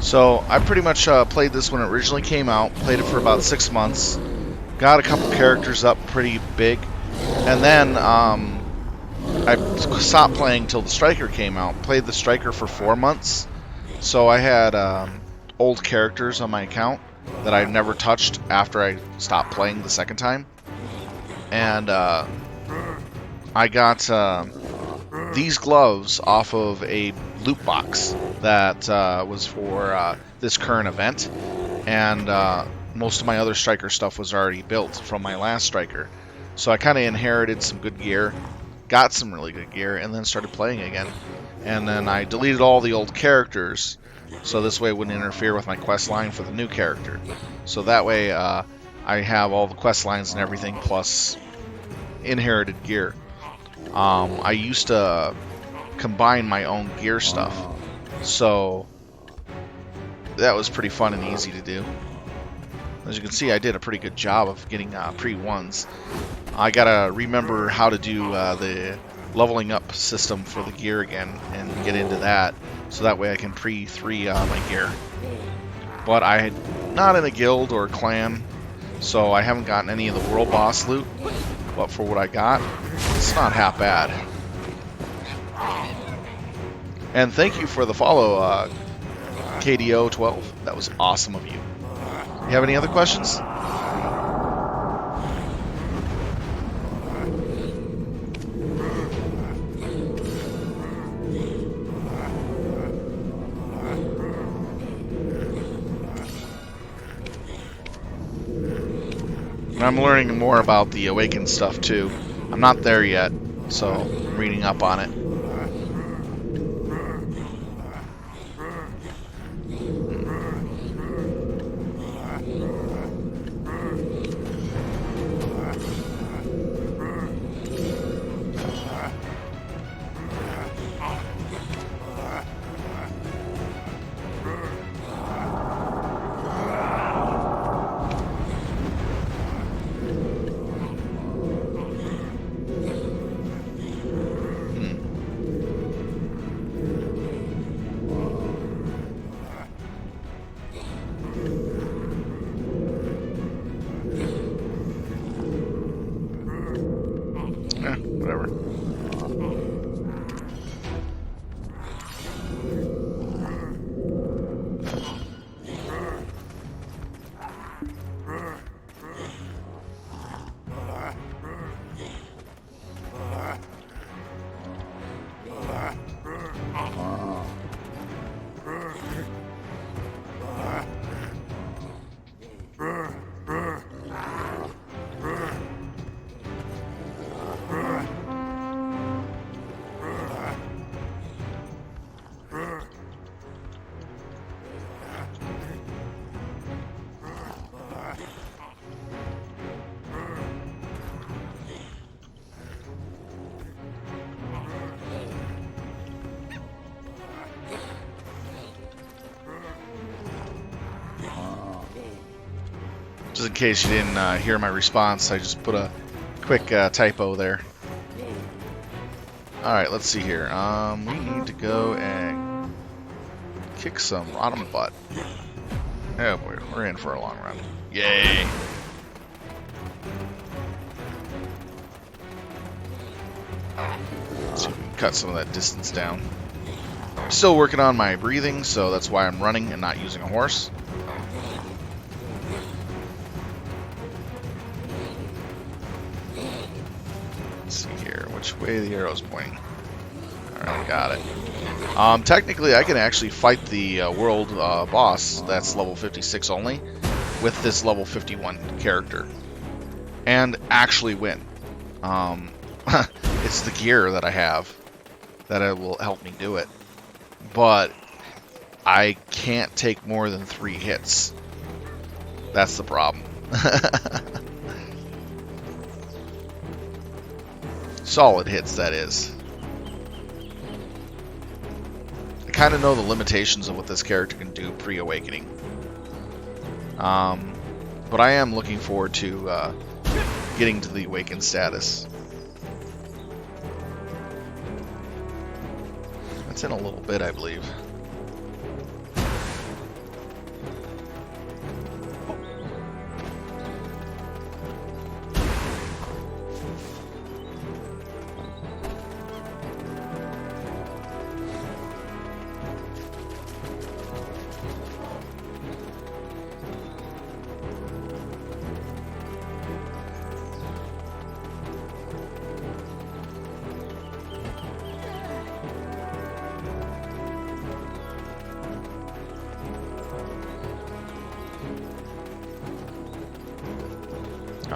So I pretty much played this when it originally came out, played it for about 6 months, got a couple characters up pretty big, and then I stopped playing till the Striker came out, played the Striker for 4 months, So I had old characters on my account that I never touched after I stopped playing the second time. And I got these gloves off of a loot box that was for this current event. And most of my other striker stuff was already built from my last striker. So I kind of inherited some good gear, got some really good gear, and then started playing again. And then I deleted all the old characters, so this way it wouldn't interfere with my quest line for the new character. So that way I have all the quest lines and everything, plus inherited gear. I used to combine my own gear stuff, so that was pretty fun and easy to do. As you can see, I did a pretty good job of getting pre-1s. I gotta remember how to do the leveling up system for the gear again and get into that, so that way I can pre-3 my gear. But I'm not in a guild or a clan, so I haven't gotten any of the world boss loot. But for what I got, it's not half bad. And thank you for the follow, KDO12. That was awesome of you. You have any other questions? And I'm learning more about the Awakened stuff too. I'm not there yet, so I'm reading up on it. Whatever. Just in case you didn't hear my response, I just put a quick typo there. Alright, let's see here. We need to go and kick some Rotom butt. Oh boy, we're in for a long run. Yay! Let's see if we can cut some of that distance down. I'm still working on my breathing, so that's why I'm running and not using a horse. Which way the arrow's pointing. Alright, got it. Technically, I can actually fight the world boss that's level 56 only with this level 51 character and actually win. It's the gear that I have that will help me do it. But I can't take more than 3 hits. That's the problem. Solid hits, that is. I kind of know the limitations of what this character can do pre-awakening. But I am looking forward to getting to the awakened status. That's in a little bit, I believe.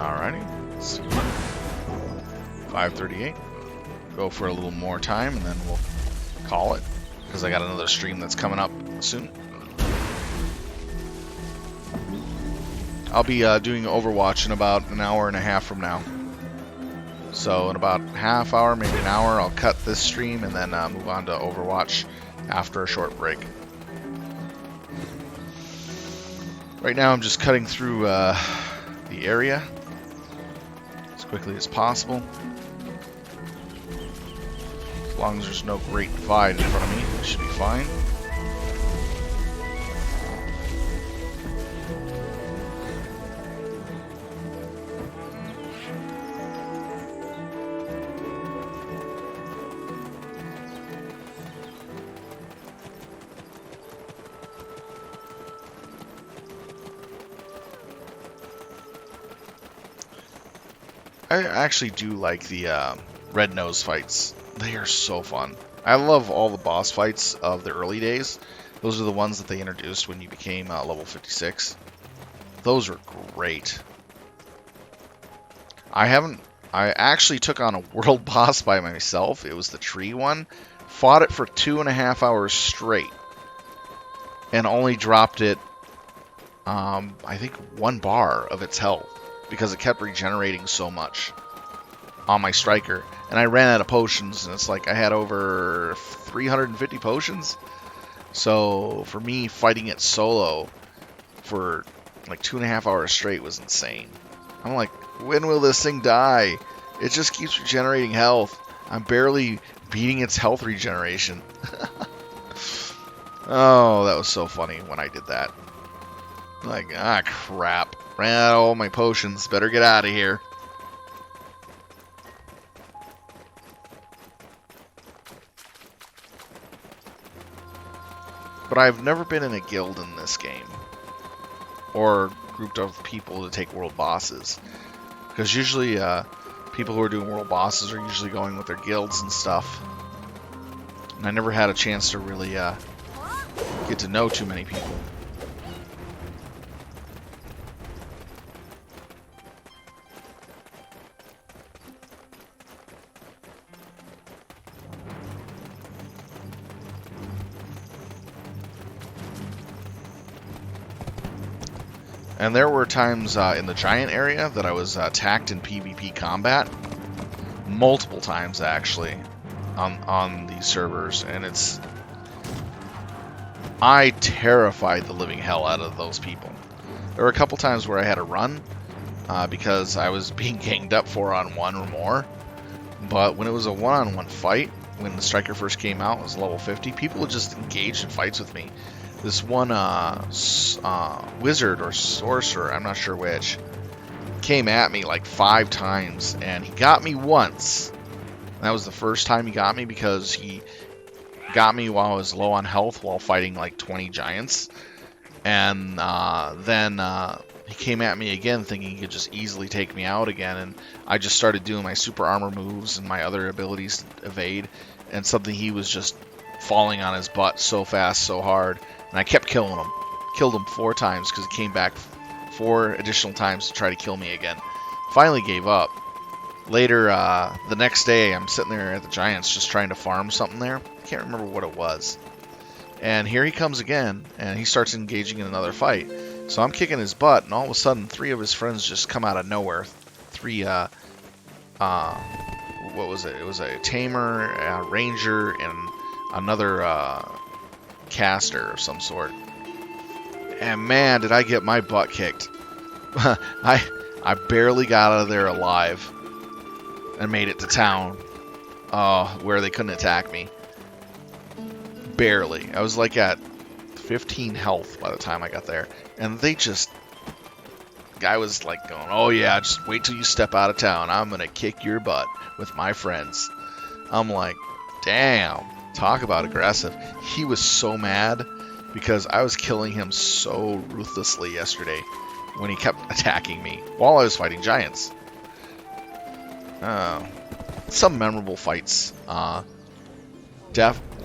Alrighty. Let's see. 5:38. Go for a little more time and then we'll call it. Because I got another stream that's coming up soon. I'll be doing Overwatch in about an hour and a half from now. So in about half hour, maybe an hour, I'll cut this stream and then move on to Overwatch after a short break. Right now I'm just cutting through the area as quickly as possible. As long as there's no great divide in front of me, it should be fine. I actually do like the Red Nose fights. They are so fun. I love all the boss fights of the early days. Those are the ones that they introduced when you became level 56. Those were great. I actually took on a world boss by myself. It was the tree one. Fought it for 2.5 hours straight. And only dropped it, I think, 1 bar of its health. Because it kept regenerating so much on my striker. And I ran out of potions, and it's like I had over 350 potions. So for me, fighting it solo for like 2.5 hours straight was insane. I'm like, when will this thing die? It just keeps regenerating health. I'm barely beating its health regeneration. Oh, that was so funny when I did that. Like, ah, crap. Ran out of all my potions. Better get out of here. But I've never been in a guild in this game. Or grouped up with people to take world bosses. Because usually, people who are doing world bosses are usually going with their guilds and stuff. And I never had a chance to really, get to know too many people. And there were times in the giant area that I was attacked in PvP combat. Multiple times, actually, on these servers. And I terrified the living hell out of those people. There were a couple times where I had to run because I was being ganged up 4-on-1 or more. But when it was a 1-on-1 fight, when the Striker first came out, it was level 50, people would just engage in fights with me. This one wizard or sorcerer, I'm not sure which, came at me like 5 times, and he got me once. And that was the first time he got me because he got me while I was low on health while fighting like 20 giants. And then he came at me again thinking he could just easily take me out again, and I just started doing my super armor moves and my other abilities to evade, and suddenly he was just falling on his butt so fast, so hard. And I kept killing him. Killed him 4 times because he came back 4 additional times to try to kill me again. Finally gave up. Later, the next day, I'm sitting there at the Giants just trying to farm something there. I can't remember what it was. And here he comes again, and he starts engaging in another fight. So I'm kicking his butt, and all of a sudden, 3 of his friends just come out of nowhere. 3, what was it? It was a tamer, a ranger, and another caster of some sort. And man, did I get my butt kicked. I barely got out of there alive and made it to town where they couldn't attack me. Barely. I was like at 15 health by the time I got there. And they just... Guy was like going, oh yeah, just wait till you step out of town. I'm going to kick your butt with my friends. I'm like, damn. Talk about aggressive. He was so mad because I was killing him so ruthlessly yesterday when he kept attacking me while I was fighting giants. Some memorable fights. A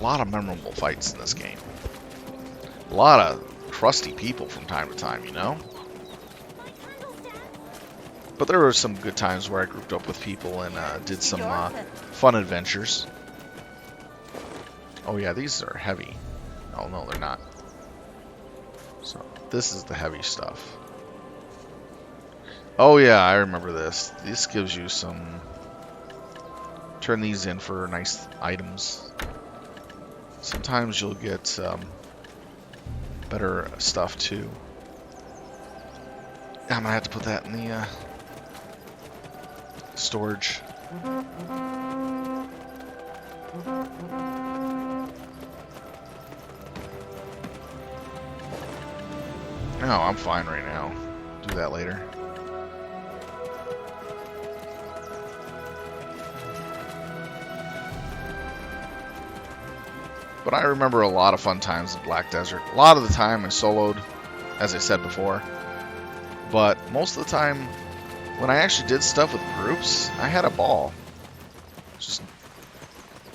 lot of memorable fights in this game. A lot of crusty people from time to time, you know? But there were some good times where I grouped up with people and did some fun adventures. Oh yeah, these are heavy. Oh no, they're not. So this is the heavy stuff. Oh yeah, I remember this. This gives you some... Turn these in for nice items. Sometimes you'll get better stuff too. I'm gonna have to put that in the storage. No, I'm fine right now. Do that later. But I remember a lot of fun times in Black Desert. A lot of the time I soloed, as I said before. But most of the time, when I actually did stuff with groups, I had a ball. Just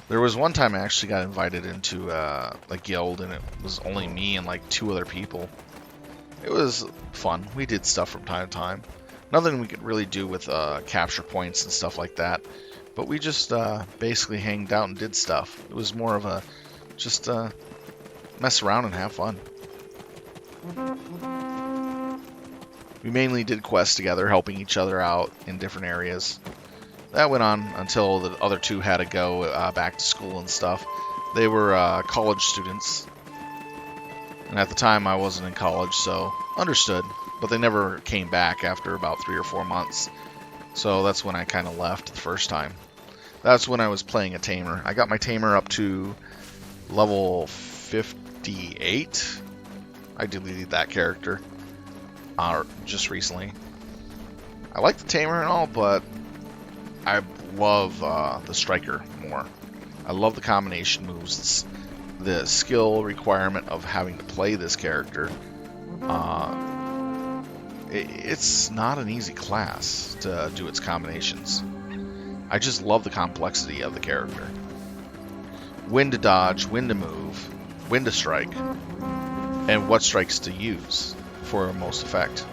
there was one time I actually got invited into a guild, and it was only me and like 2 other people. It was fun. We did stuff from time to time. Nothing we could really do with capture points and stuff like that. But we just basically hanged out and did stuff. It was more of a just mess around and have fun. We mainly did quests together, helping each other out in different areas. That went on until the other 2 had to go back to school and stuff. They were college students. And at the time I wasn't in college, so understood. But they never came back after about 3 or 4 months. So that's when I kind of left the first time. That's when I was playing a tamer. I got my tamer up to level 58. I deleted that character just recently. I like the tamer and all, but I love the striker more. I love the combination moves, the skill requirement of having to play this character. It's not an easy class to do its combinations. I just love the complexity of the character. When to dodge, when to move, when to strike, and what strikes to use for most effect.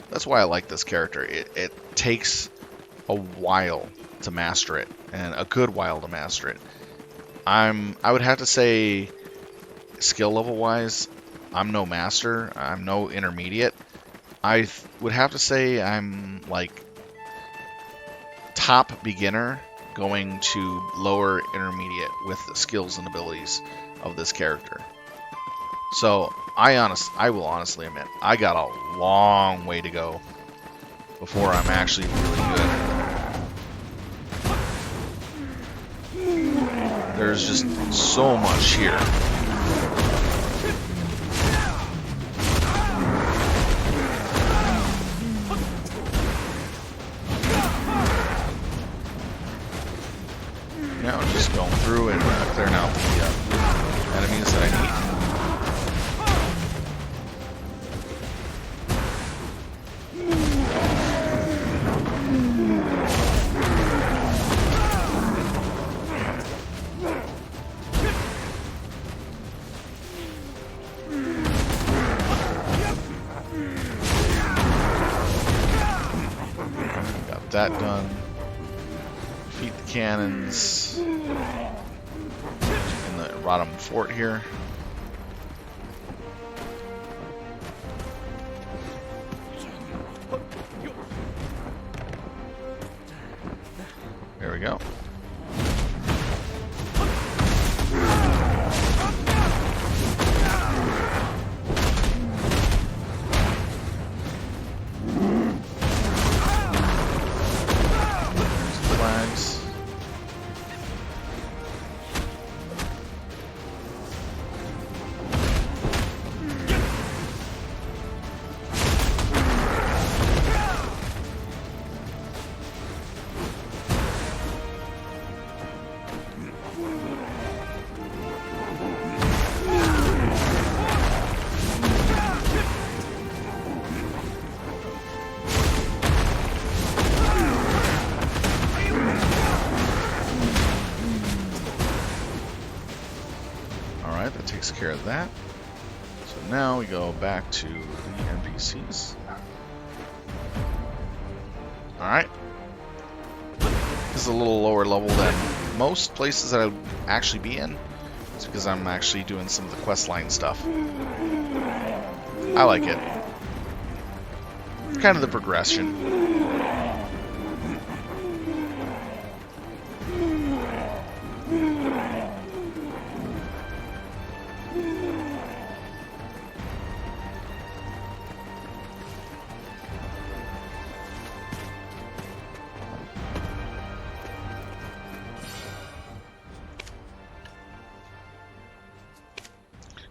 That's why I like this character. It takes a while to master it, and a good while to master it. I would have to say, skill level wise, I'm no master. I'm no intermediate. I would have to say I'm like top beginner going to lower intermediate with the skills and abilities of this character. So I will honestly admit, I got a long way to go before I'm actually really good. There's just so much here. Now I'm just going through and clearing out the enemies that I need. Got that done. Defeat the cannons in the Rodham Fort here. There we go. Flags. Alright, that takes care of that. So now we go back to the NPCs. This is a little lower level than most places that I would actually be in. It's because I'm actually doing some of the quest line stuff. I like it. Kind of the progression.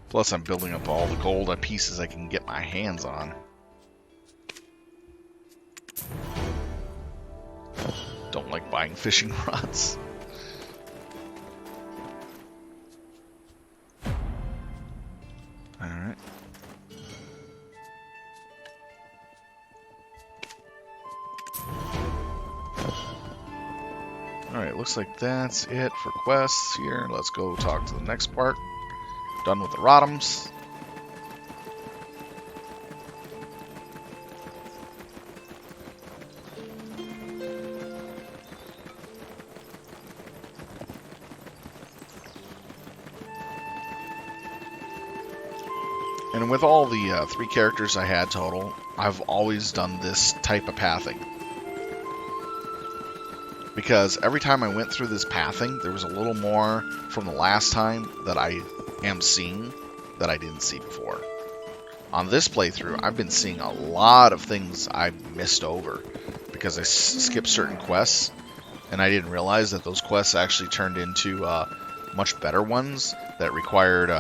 Plus, I'm building up all the gold pieces I can get my hands on. Don't like buying fishing rods. Alright. Alright, looks like that's it for quests here. Let's go talk to the next part. Done with the Rottams. And with all the 3 characters I had total, I've always done this type of pathing. Because every time I went through this pathing, there was a little more from the last time that I am seeing that I didn't see before. On this playthrough, I've been seeing a lot of things I missed over because I skipped certain quests, and I didn't realize that those quests actually turned into much better ones that required,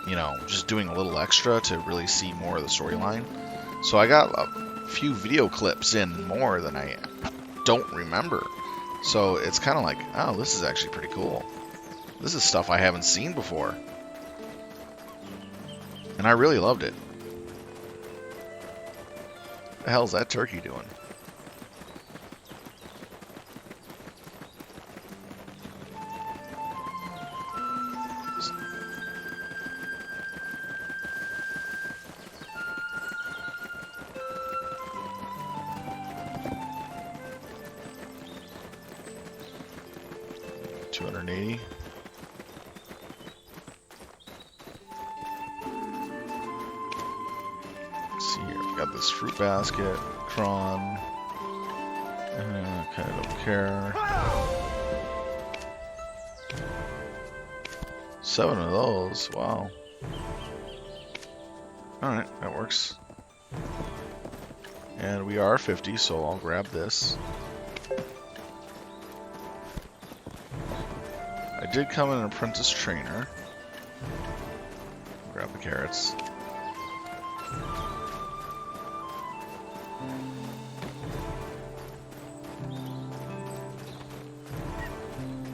you know, just doing a little extra to really see more of the storyline. So I got a few video clips in more than I don't remember. So it's kind of like, oh, this is actually pretty cool. This is stuff I haven't seen before. And I really loved it. What the hell's that turkey doing? $280. Let's see here. I've got this fruit basket, Tron. Okay, I don't care. 7 of those. Wow. Alright, that works. And we are 50, so I'll grab this. I did come in an apprentice trainer. Grab the carrots.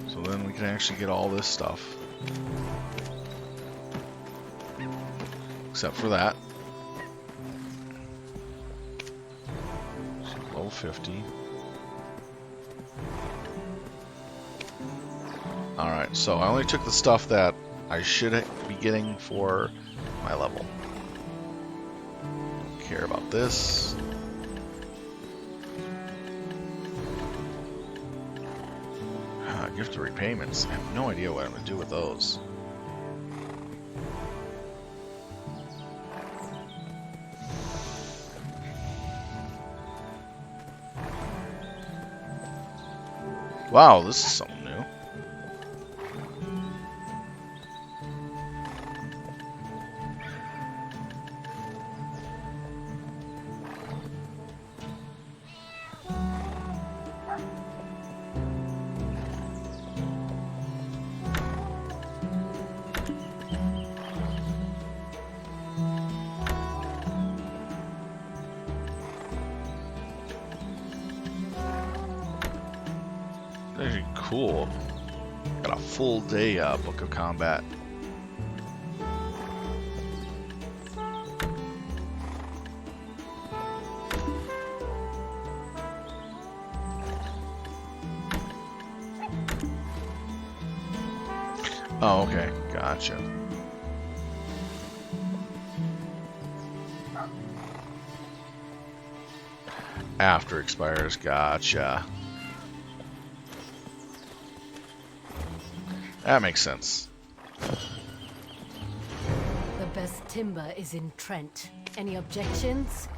So then we can actually get all this stuff. Except for that. So level 50. Alright, so I only took the stuff that I should be getting for my level. Don't care about this. Gift of repayments. I have no idea what I'm going to do with those. Wow, this is something new. Actually cool. Got a full day Book of Combat. Oh, okay. Gotcha. After expires. Gotcha. That makes sense. The best timber is in Trent. Any objections?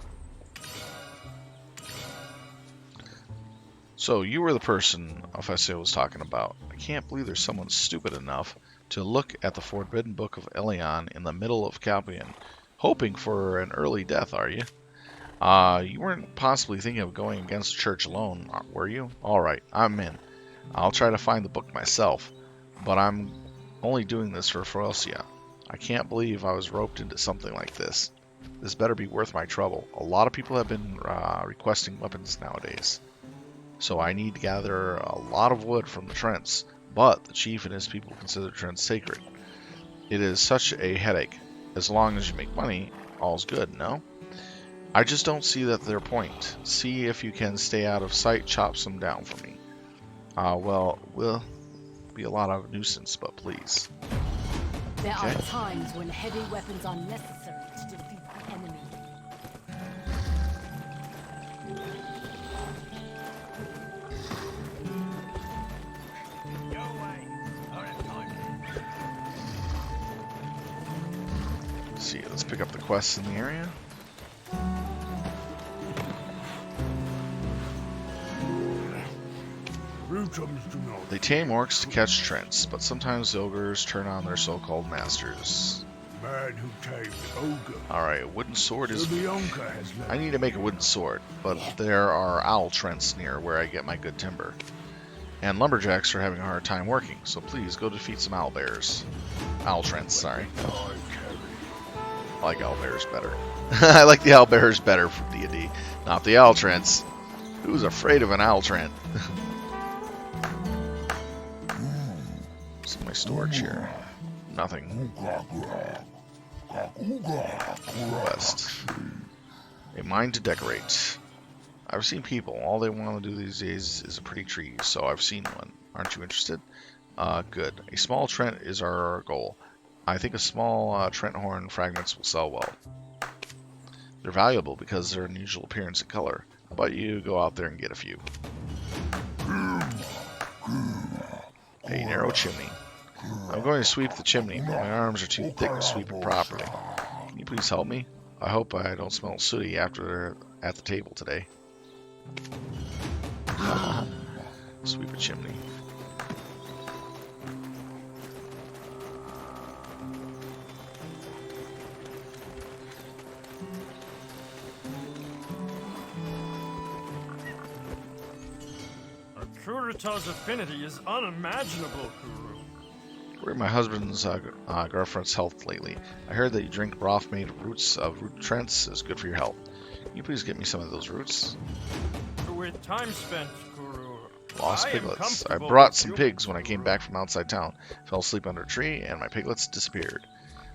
So, you were the person Alfessio was talking about. I can't believe there's someone stupid enough to look at the Forbidden Book of Elion in the middle of Calpian, hoping for an early death, are you? You weren't possibly thinking of going against the church alone, were you? Alright, I'm in. I'll try to find the book myself, but I'm only doing this for Ferocia. I can't believe I was roped into something like this. This better be worth my trouble. A lot of people have been requesting weapons nowadays. So I need to gather a lot of wood from the Trents, but the chief and his people consider Trent sacred. It is such a headache. As long as you make money, all's good, no? I just don't see their point. See if you can stay out of sight, chop some down for me. Well, will be a lot of nuisance, but please. There Okay. are times when heavy weapons are necessary to defeat the enemy. Let's see, let's pick up the quests in the area. Brutums do not. They tame orcs to catch Trents, but sometimes the ogres turn on their so-called masters. Man who tamed ogre. Alright, a wooden sword is... Subionka has I left. need to make a wooden sword, but there are owl Trents near where I get my good timber. And lumberjacks are having a hard time working, so please go defeat some owl bears. Owl Trents, sorry. I carry. I like owl bears better. I like the owl bears better for D&D, not the owl Trents. Who's afraid of an owl Trent? What's in my storage here? Nothing. West. A mine to decorate. I've seen people. All they want to do these days is a pretty tree, so I've seen one. Aren't you interested? Good. A small Trent is our goal. I think a small Trent horn fragments will sell well. They're valuable because of their unusual appearance and color. How about you go out there and get a few? A narrow chimney. I'm going to sweep the chimney, but my arms are too thick to sweep it properly. Can you please help me? I hope I don't smell sooty after at the table today. Sweep a chimney. Kurita's affinity is unimaginable, Kuru. Where are my husband's girlfriend's health lately? I heard that you drink broth made of root trents is good for your health. Can you please get me some of those roots? With time spent, Kuru. Lost I am piglets. I comfortable brought with some you, pigs when I came Kuru. back from outside town. Fell asleep under a tree, and my piglets disappeared.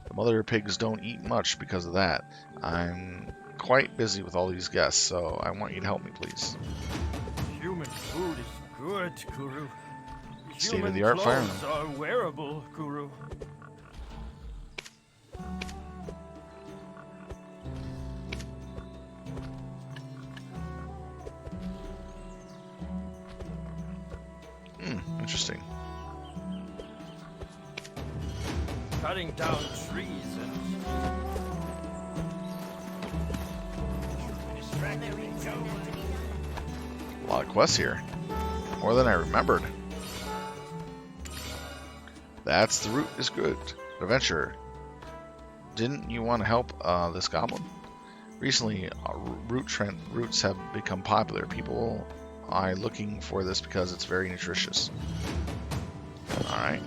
The mother pigs don't eat much because of that. I'm quite busy with all these guests, so I want you to help me, please. Human food is good, Kuru. State-of-the-art Human fireman. clothes are wearable, Kuru. Interesting. Cutting down trees and A lot of quests here. More than I remembered. That's the route is good. Adventurer. Didn't you want to help this goblin? Recently, roots have become popular. People are looking for this because it's very nutritious. Alright.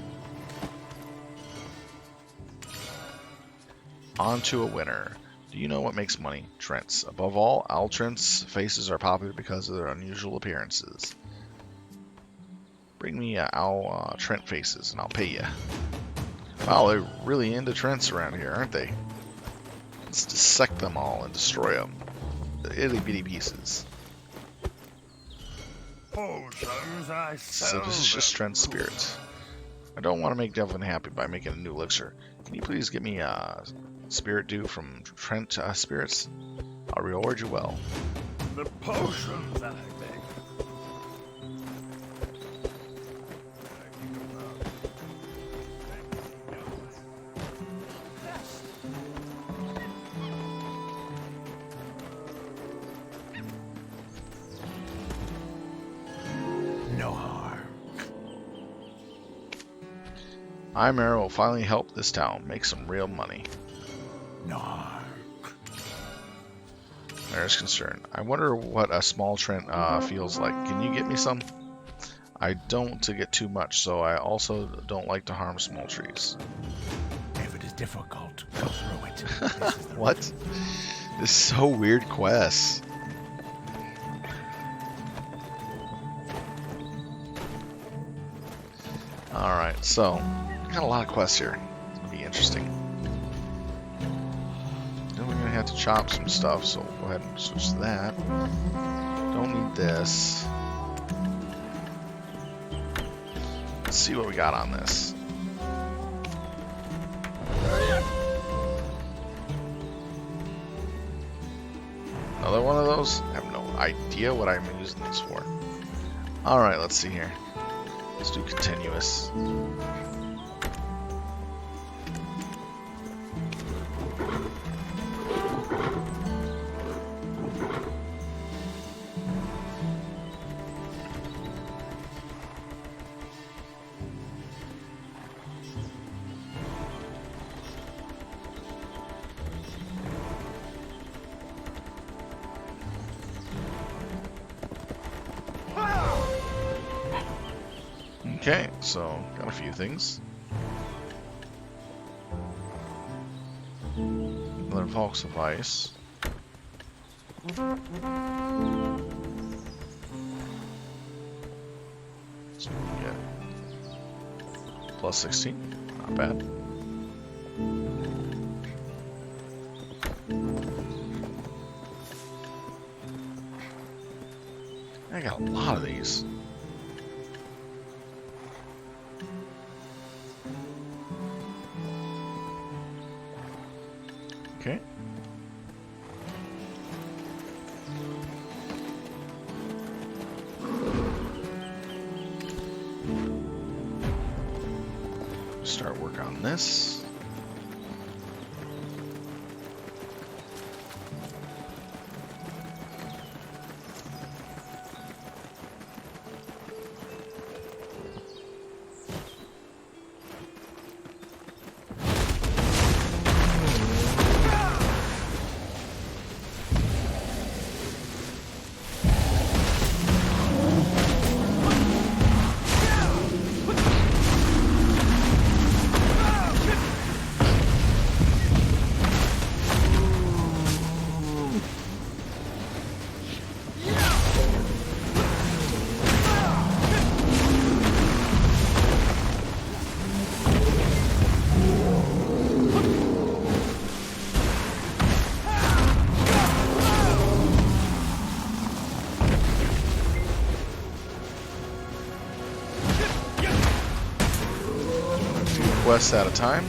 On to a winner. Do you know what makes money? Trents. Above all, owl Trents' faces are popular because of their unusual appearances. Bring me owl Trent faces and I'll pay you. Wow, they're really into Trents around here, aren't they? Let's dissect them all and destroy them. The itty bitty pieces. Potions I So this is just Trent spirits. I don't want to make Devlin happy by making a new elixir. Can you please get me spirit dew from Trent spirits? I'll reward you well. The potions I make. Imera will finally help this town make some real money. No. There's concern. I wonder what a small Trent feels like. Can you get me some? I don't to get too much, so I also don't like to harm small trees. If it is difficult, go through it. This is the What? This is so weird quests. Alright, so got a lot of quests here. It's gonna be interesting. Then we're gonna have to chop some stuff, so we'll go ahead and switch to that. Don't need this. Let's see what we got on this. Another one of those? I have no idea what I'm using these for. Alright, let's see here. Let's do continuous. Okay, so got a few things. Another Volks of Ice. So we get plus 16, not bad. I got a lot of these. Okay. Start work on this. Quests at a time.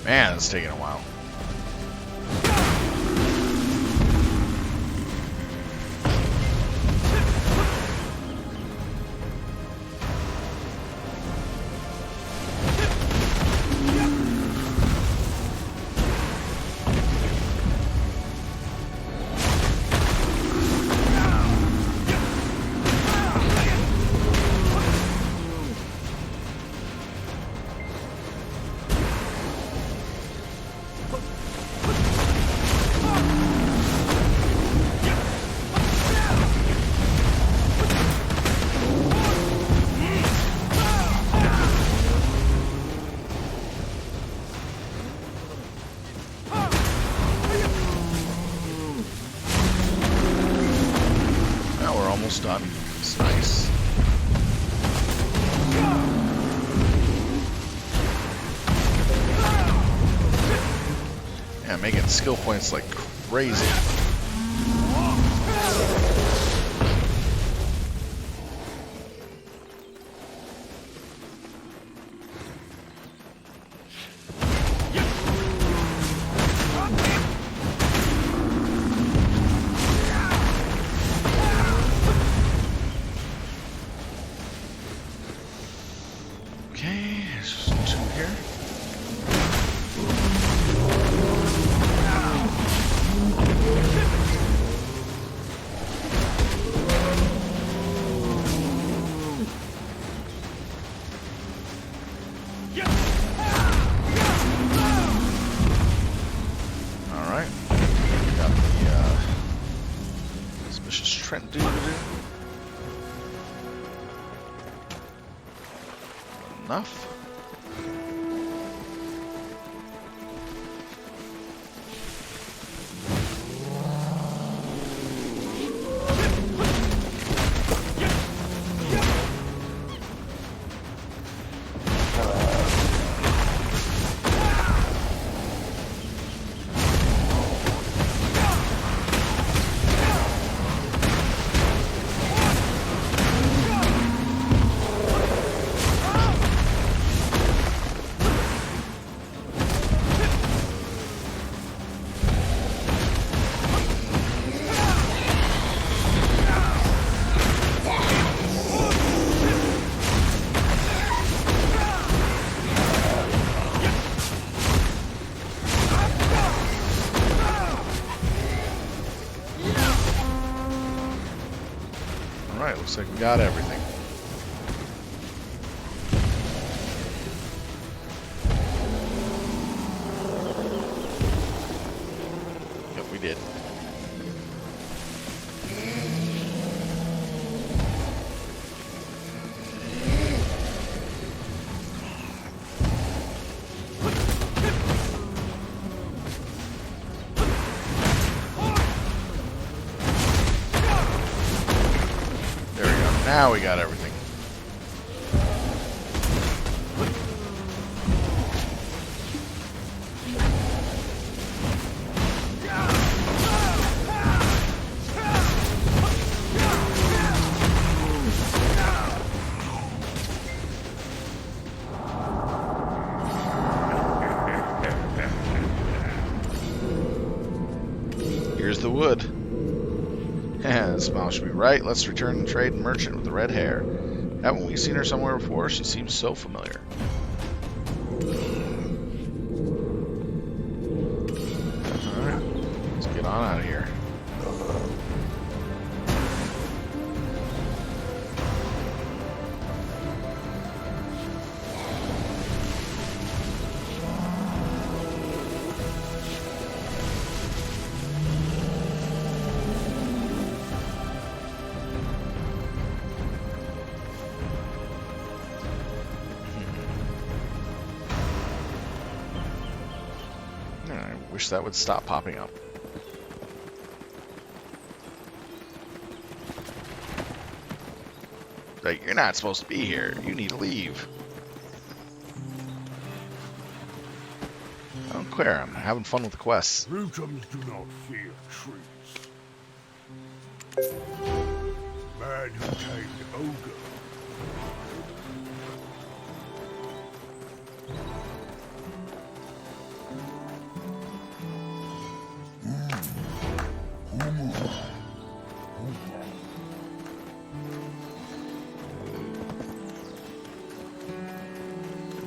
Man, it's taking a while. Almost done. It's nice. Yeah, making skill points like crazy. Okay, there's just two here. Alright. Got the suspicious Trent dude to do. Enough. Alright, looks like we got everything. Yep, we did. Now we got everything. Here's the wood. The smile should be right. Let's return the trade merchant with the red hair. Haven't we seen her somewhere before? She seems so familiar. Alright, let's get on out of here. I wish that would stop popping up. Like, you're not supposed to be here. You need to leave. I don't care. I'm having fun with the quests. Brutums do not fear trees. Man who tamed ogre.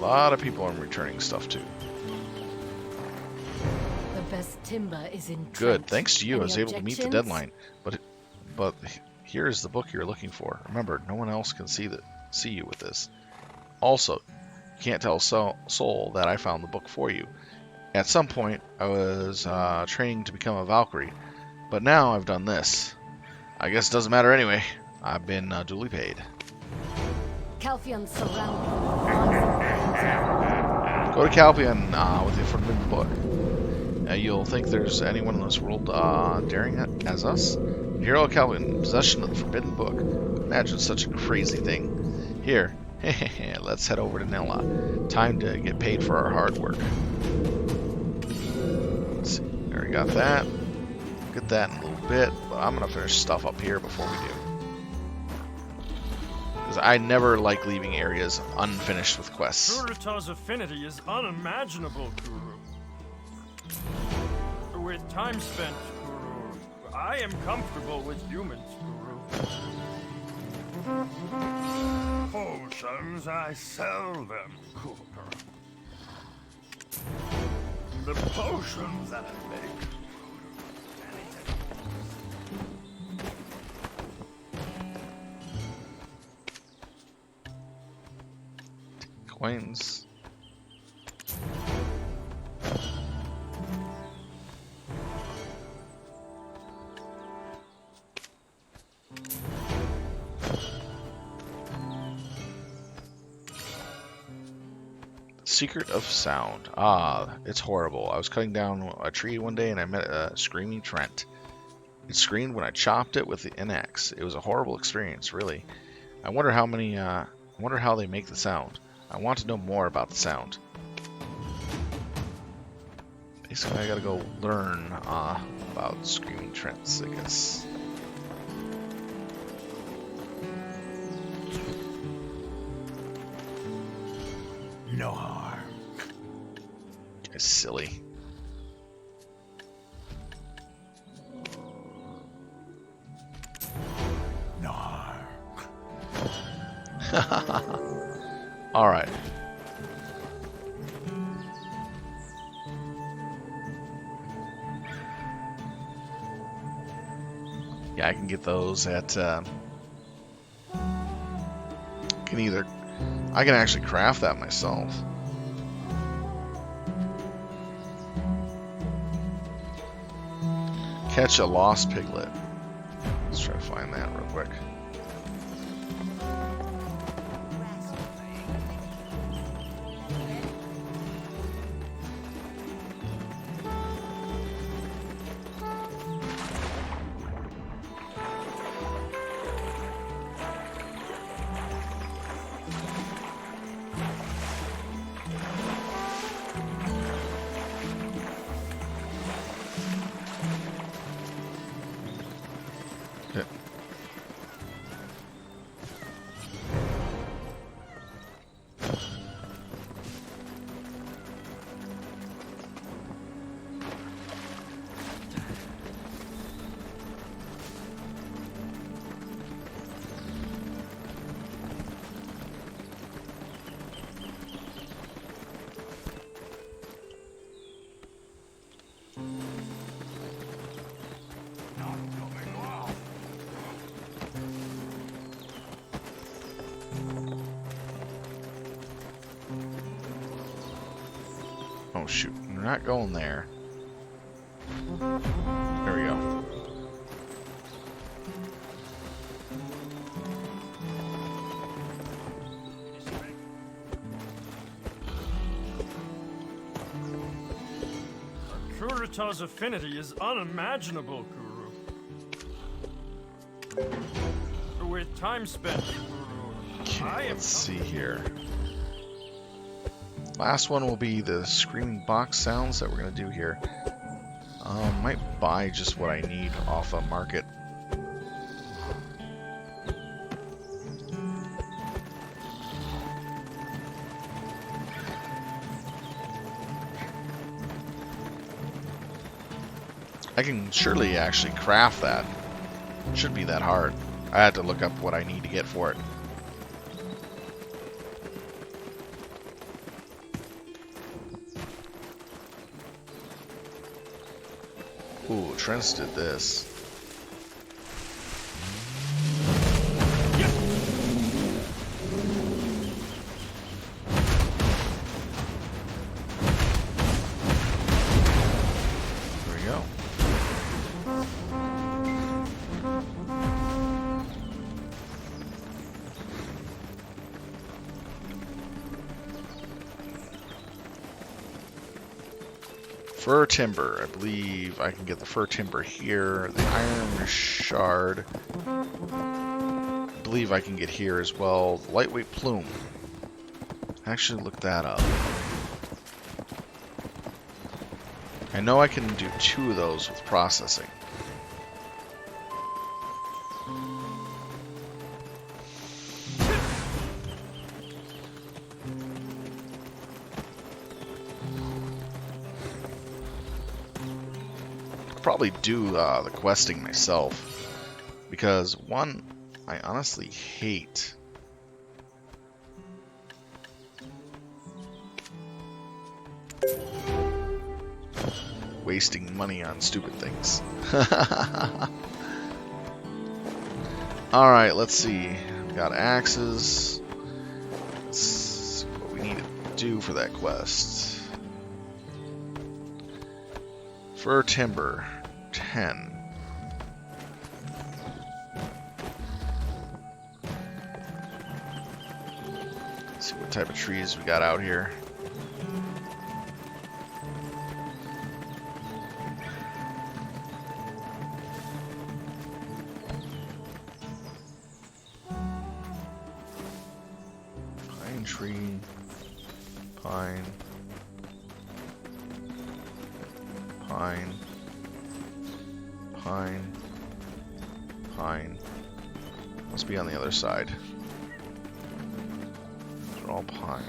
A lot of people are returning stuff to. The best timber is in Trent. Good. Thanks to you, I Any was able to meet the objections? deadline. But here is the book you're looking for. Remember, no one else can see you with this. Also, you can't tell Soul that I found the book for you. At some point, I was training to become a Valkyrie, but now I've done this. I guess it doesn't matter anyway. I've been duly paid. Calphion surrounded. Eyes Go to Calpion with the Forbidden Book. You'll think there's anyone in this world daring it as us. Hero Calpion, in possession of the Forbidden Book. Imagine such a crazy thing. Here, let's head over to Nella. Time to get paid for our hard work. Let's see, we already got that. Get that in a little bit, but I'm gonna finish stuff up here before we do. Because I never like leaving areas unfinished with quests. Kurata's affinity is unimaginable, Kuru. With time spent, Kuru, I am comfortable with humans, Kuru. Potions, I sell them, Kuru. The potions that I make. Coins. Secret of Sound. Ah, it's horrible. I was cutting down a tree one day and I met a screaming Trent. It screamed when I chopped it with an axe. It was a horrible experience, really. I wonder how they make the sound. I want to know more about the sound. Basically, I gotta go learn about screaming Trents, I guess. No harm. It's silly. No harm. All right. Yeah, I can get those at. I can actually craft that myself. Catch a lost piglet. Let's try to find that real quick. Okay. Oh shoot, we're not going there. There we go. Kurata's affinity is unimaginable, Kuru. With time spent, Kuru, Okay, I am let's see here. Last one will be the screaming box sounds that we're going to do here. Might buy just what I need off a market. I can surely actually craft that. It shouldn't be that hard. I had to look up what I need to get for it. Ooh, Trent's did this. There we go. Fir timber. I believe I can get the fir timber here. The iron shard. I believe I can get here as well. The lightweight plume. Actually, look that up. I know I can do 2 of those with processing. Probably do the questing myself, because one, I honestly hate wasting money on stupid things. Alright, let's see. We got axes. Let's see what we need to do for that quest. Fir timber, 10. Let's see what type of trees we got out here. Pine tree, pine. Pine, pine, pine. Must be on the other side. They're all pine.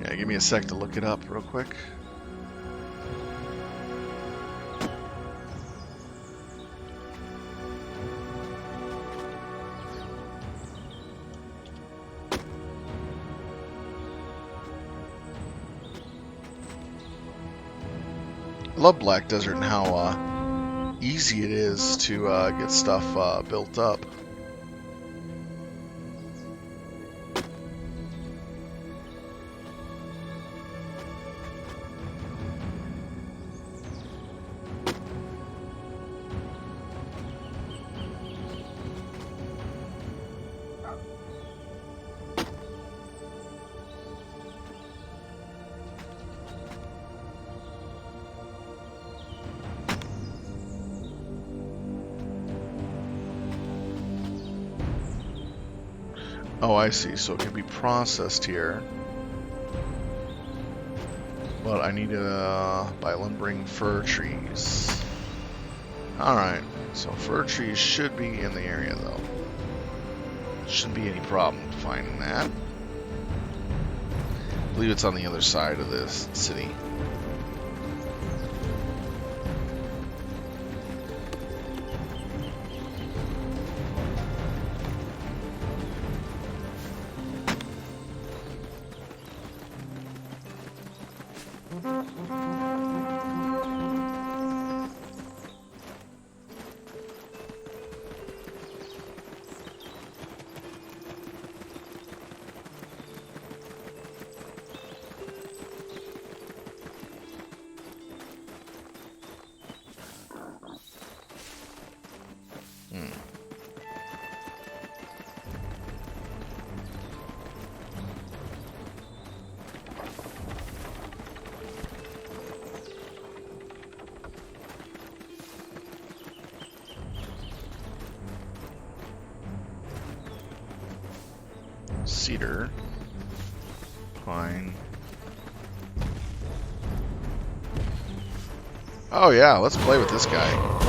Yeah, give me a sec to look it up real quick. I love Black Desert and how easy it is to get stuff built up. Oh, I see. So it can be processed here. But I need to buy lumbering fir trees. Alright. So fir trees should be in the area, though. Shouldn't be any problem finding that. I believe it's on the other side of this city. Cedar, pine. Oh yeah, let's play with this guy.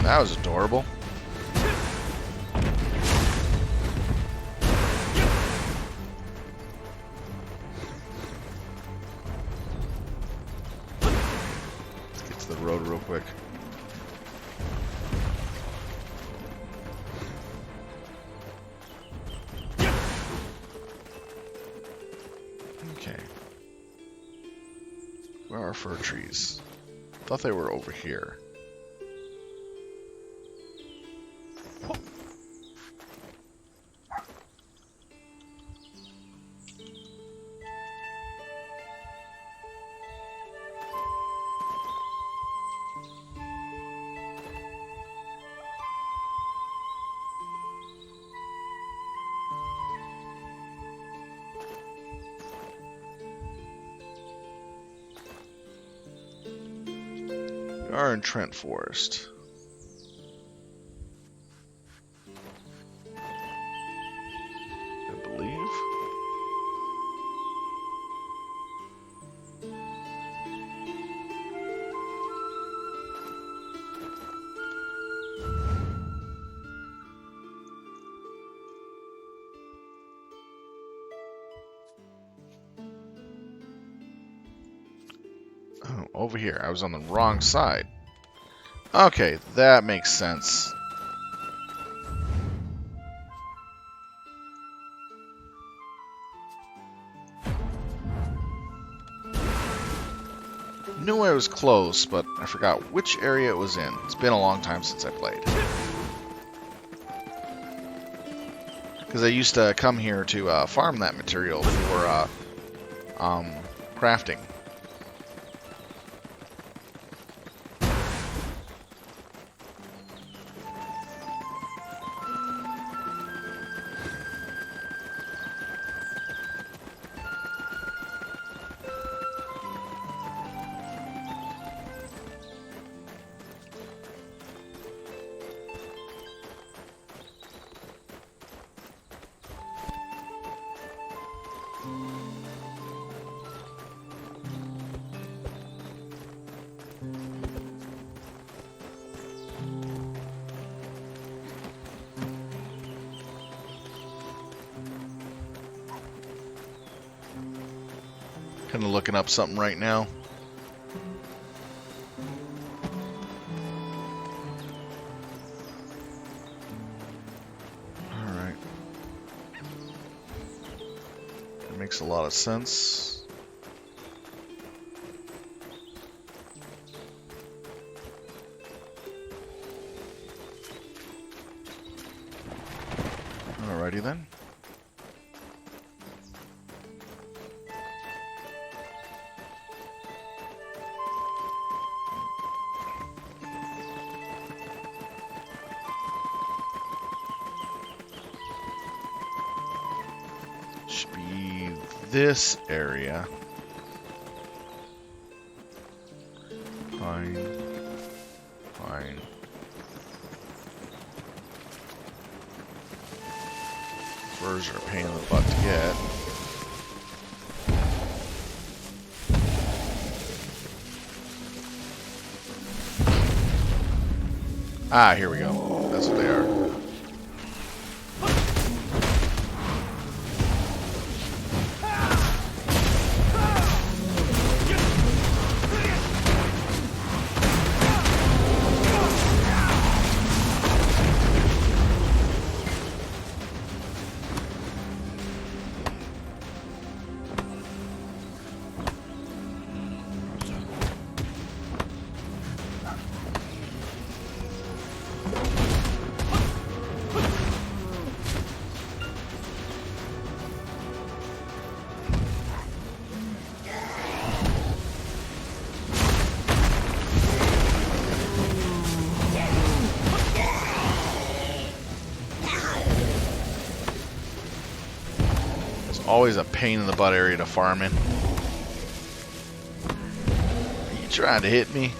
That was adorable. Let's get to the road real quick. Okay. Where are fir trees? Thought they were over here. We are in Trent Forest. I believe. Oh, over here. I was on the wrong side. Okay, that makes sense. Knew I was close, but I forgot which area it was in. It's been a long time since I played. Because I used to come here to farm that material for crafting. Kind of looking up something right now. Alright. That makes a lot of sense. Alrighty then. Should be this area. Fine. Fine. Furs are a pain in the butt to get. Ah, here we go. That's what they are. Always a pain in the butt area to farm in. Are you trying to hit me?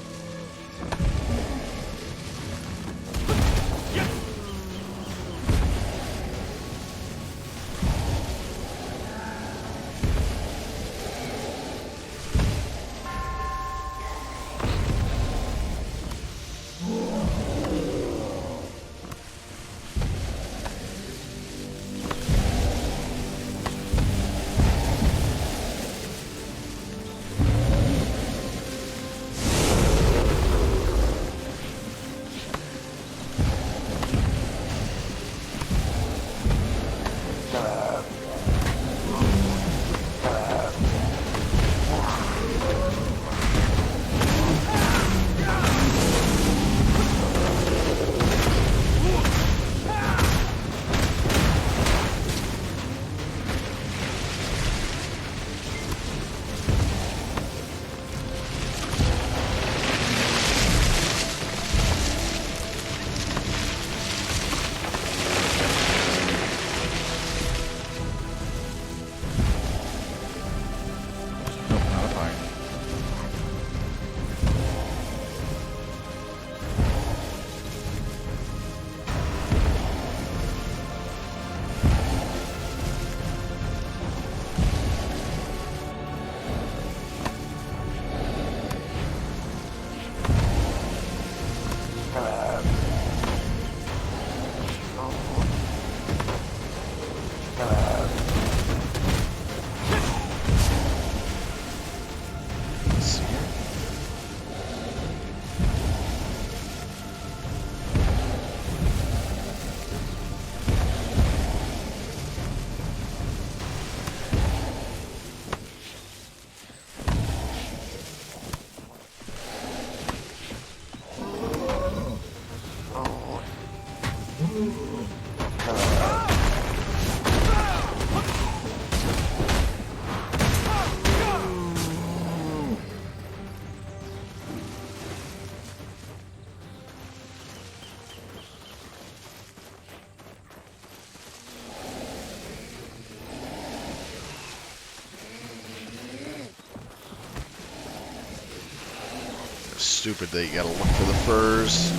Stupid that you gotta look for the furs.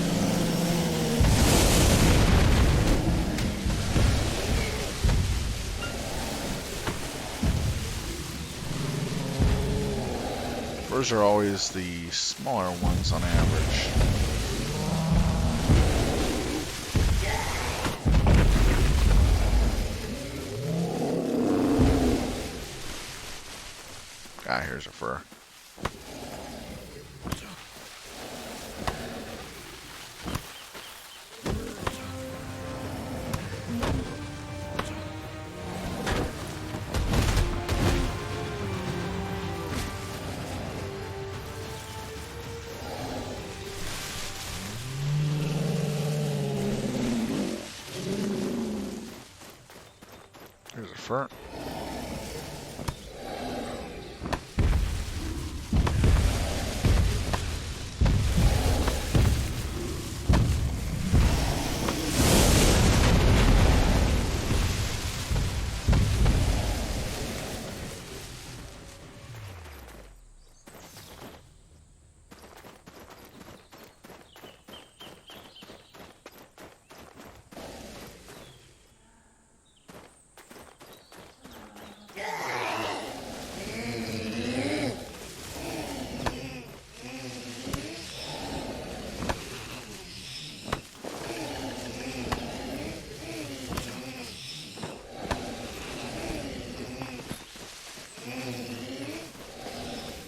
Furs are always the smaller ones on average. Ah, here's a fur. Here's a fur.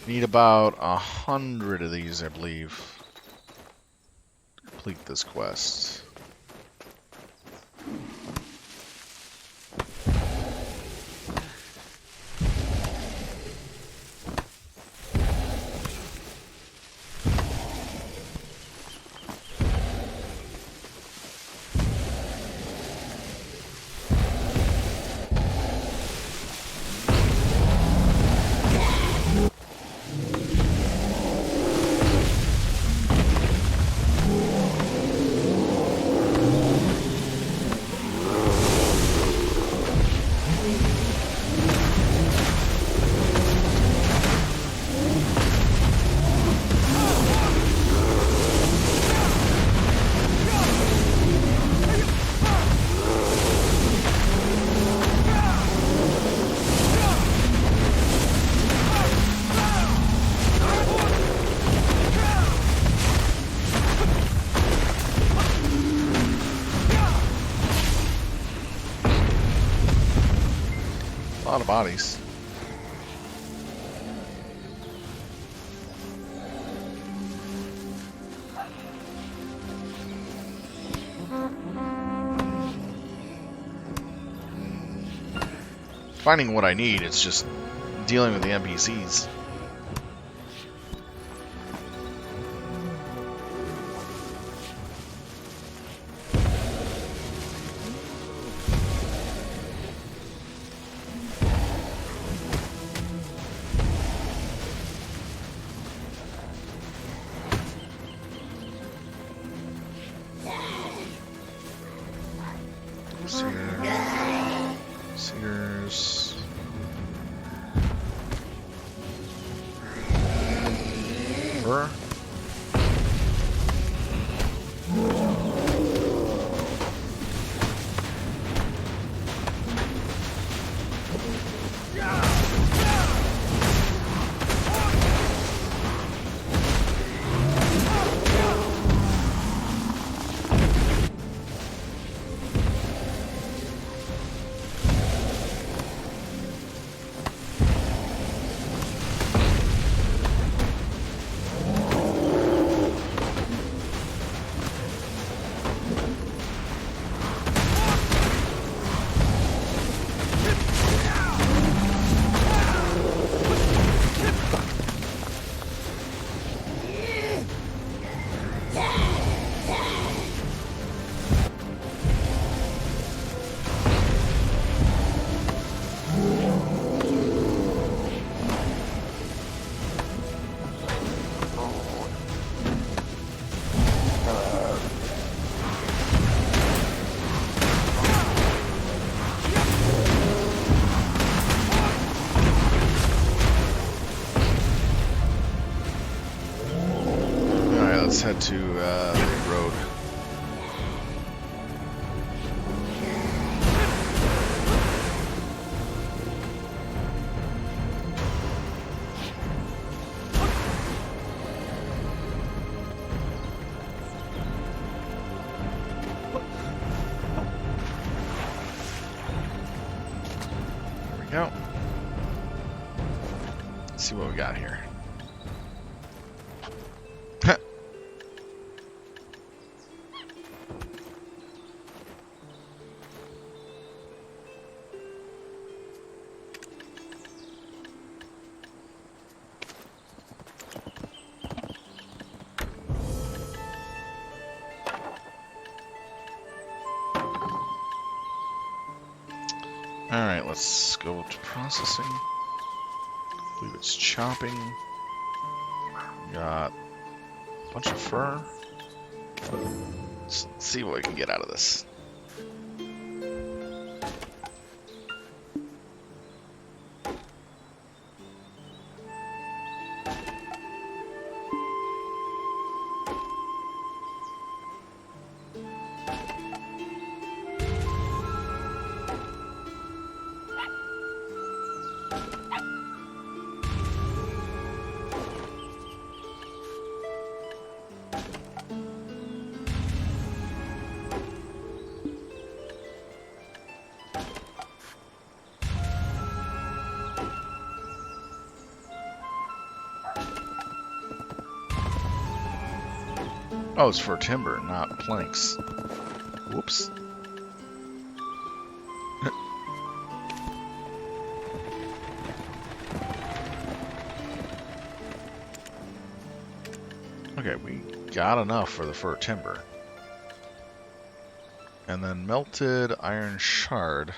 Need about 100 of these, I believe, to complete this quest. A lot of bodies. Finding what I need, it's just dealing with the NPCs. Sears. Fur. let's head to the road. There we go. Let's see what we got here. Alright, let's go to processing. I believe it's chopping. Got a bunch of fur. Let's see what we can get out of this. Oh, it's for timber, not planks. Whoops. Okay, we got enough for the fir timber. And then melted iron shard.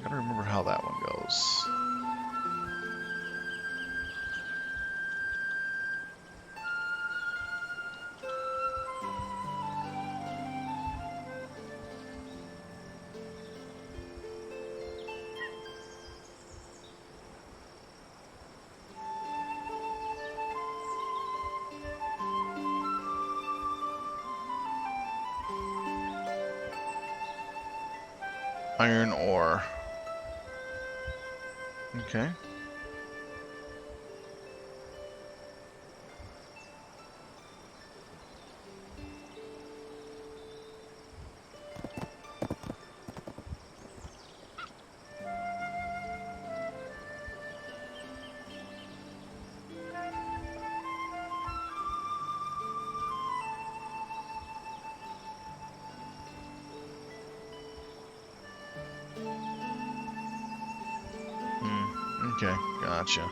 Gotta remember how that one goes. Iron ore. Okay. Okay, gotcha.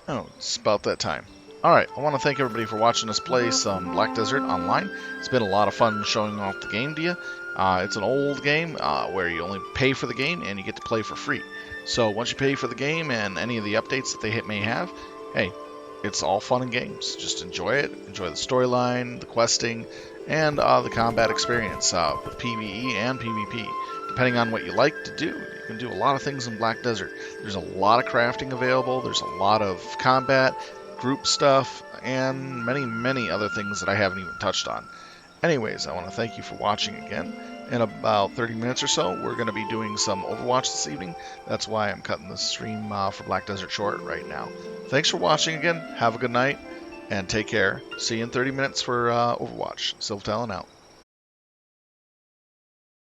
Oh, it's about that time. Alright, I want to thank everybody for watching us play some Black Desert online. It's been a lot of fun showing off the game to you. It's an old game where you only pay for the game and you get to play for free. So once you pay for the game and any of the updates that they may have, hey, it's all fun and games. Just enjoy it. Enjoy the storyline, the questing, and the combat experience with PvE and PvP. Depending on what you like to do, you can do a lot of things in Black Desert. There's a lot of crafting available. There's a lot of combat, group stuff, and many, many other things that I haven't even touched on. Anyways, I want to thank you for watching again. In about 30 minutes or so, we're going to be doing some Overwatch this evening. That's why I'm cutting the stream for Black Desert short right now. Thanks for watching again. Have a good night, and take care. See you in 30 minutes for Overwatch. Sylvetalon out.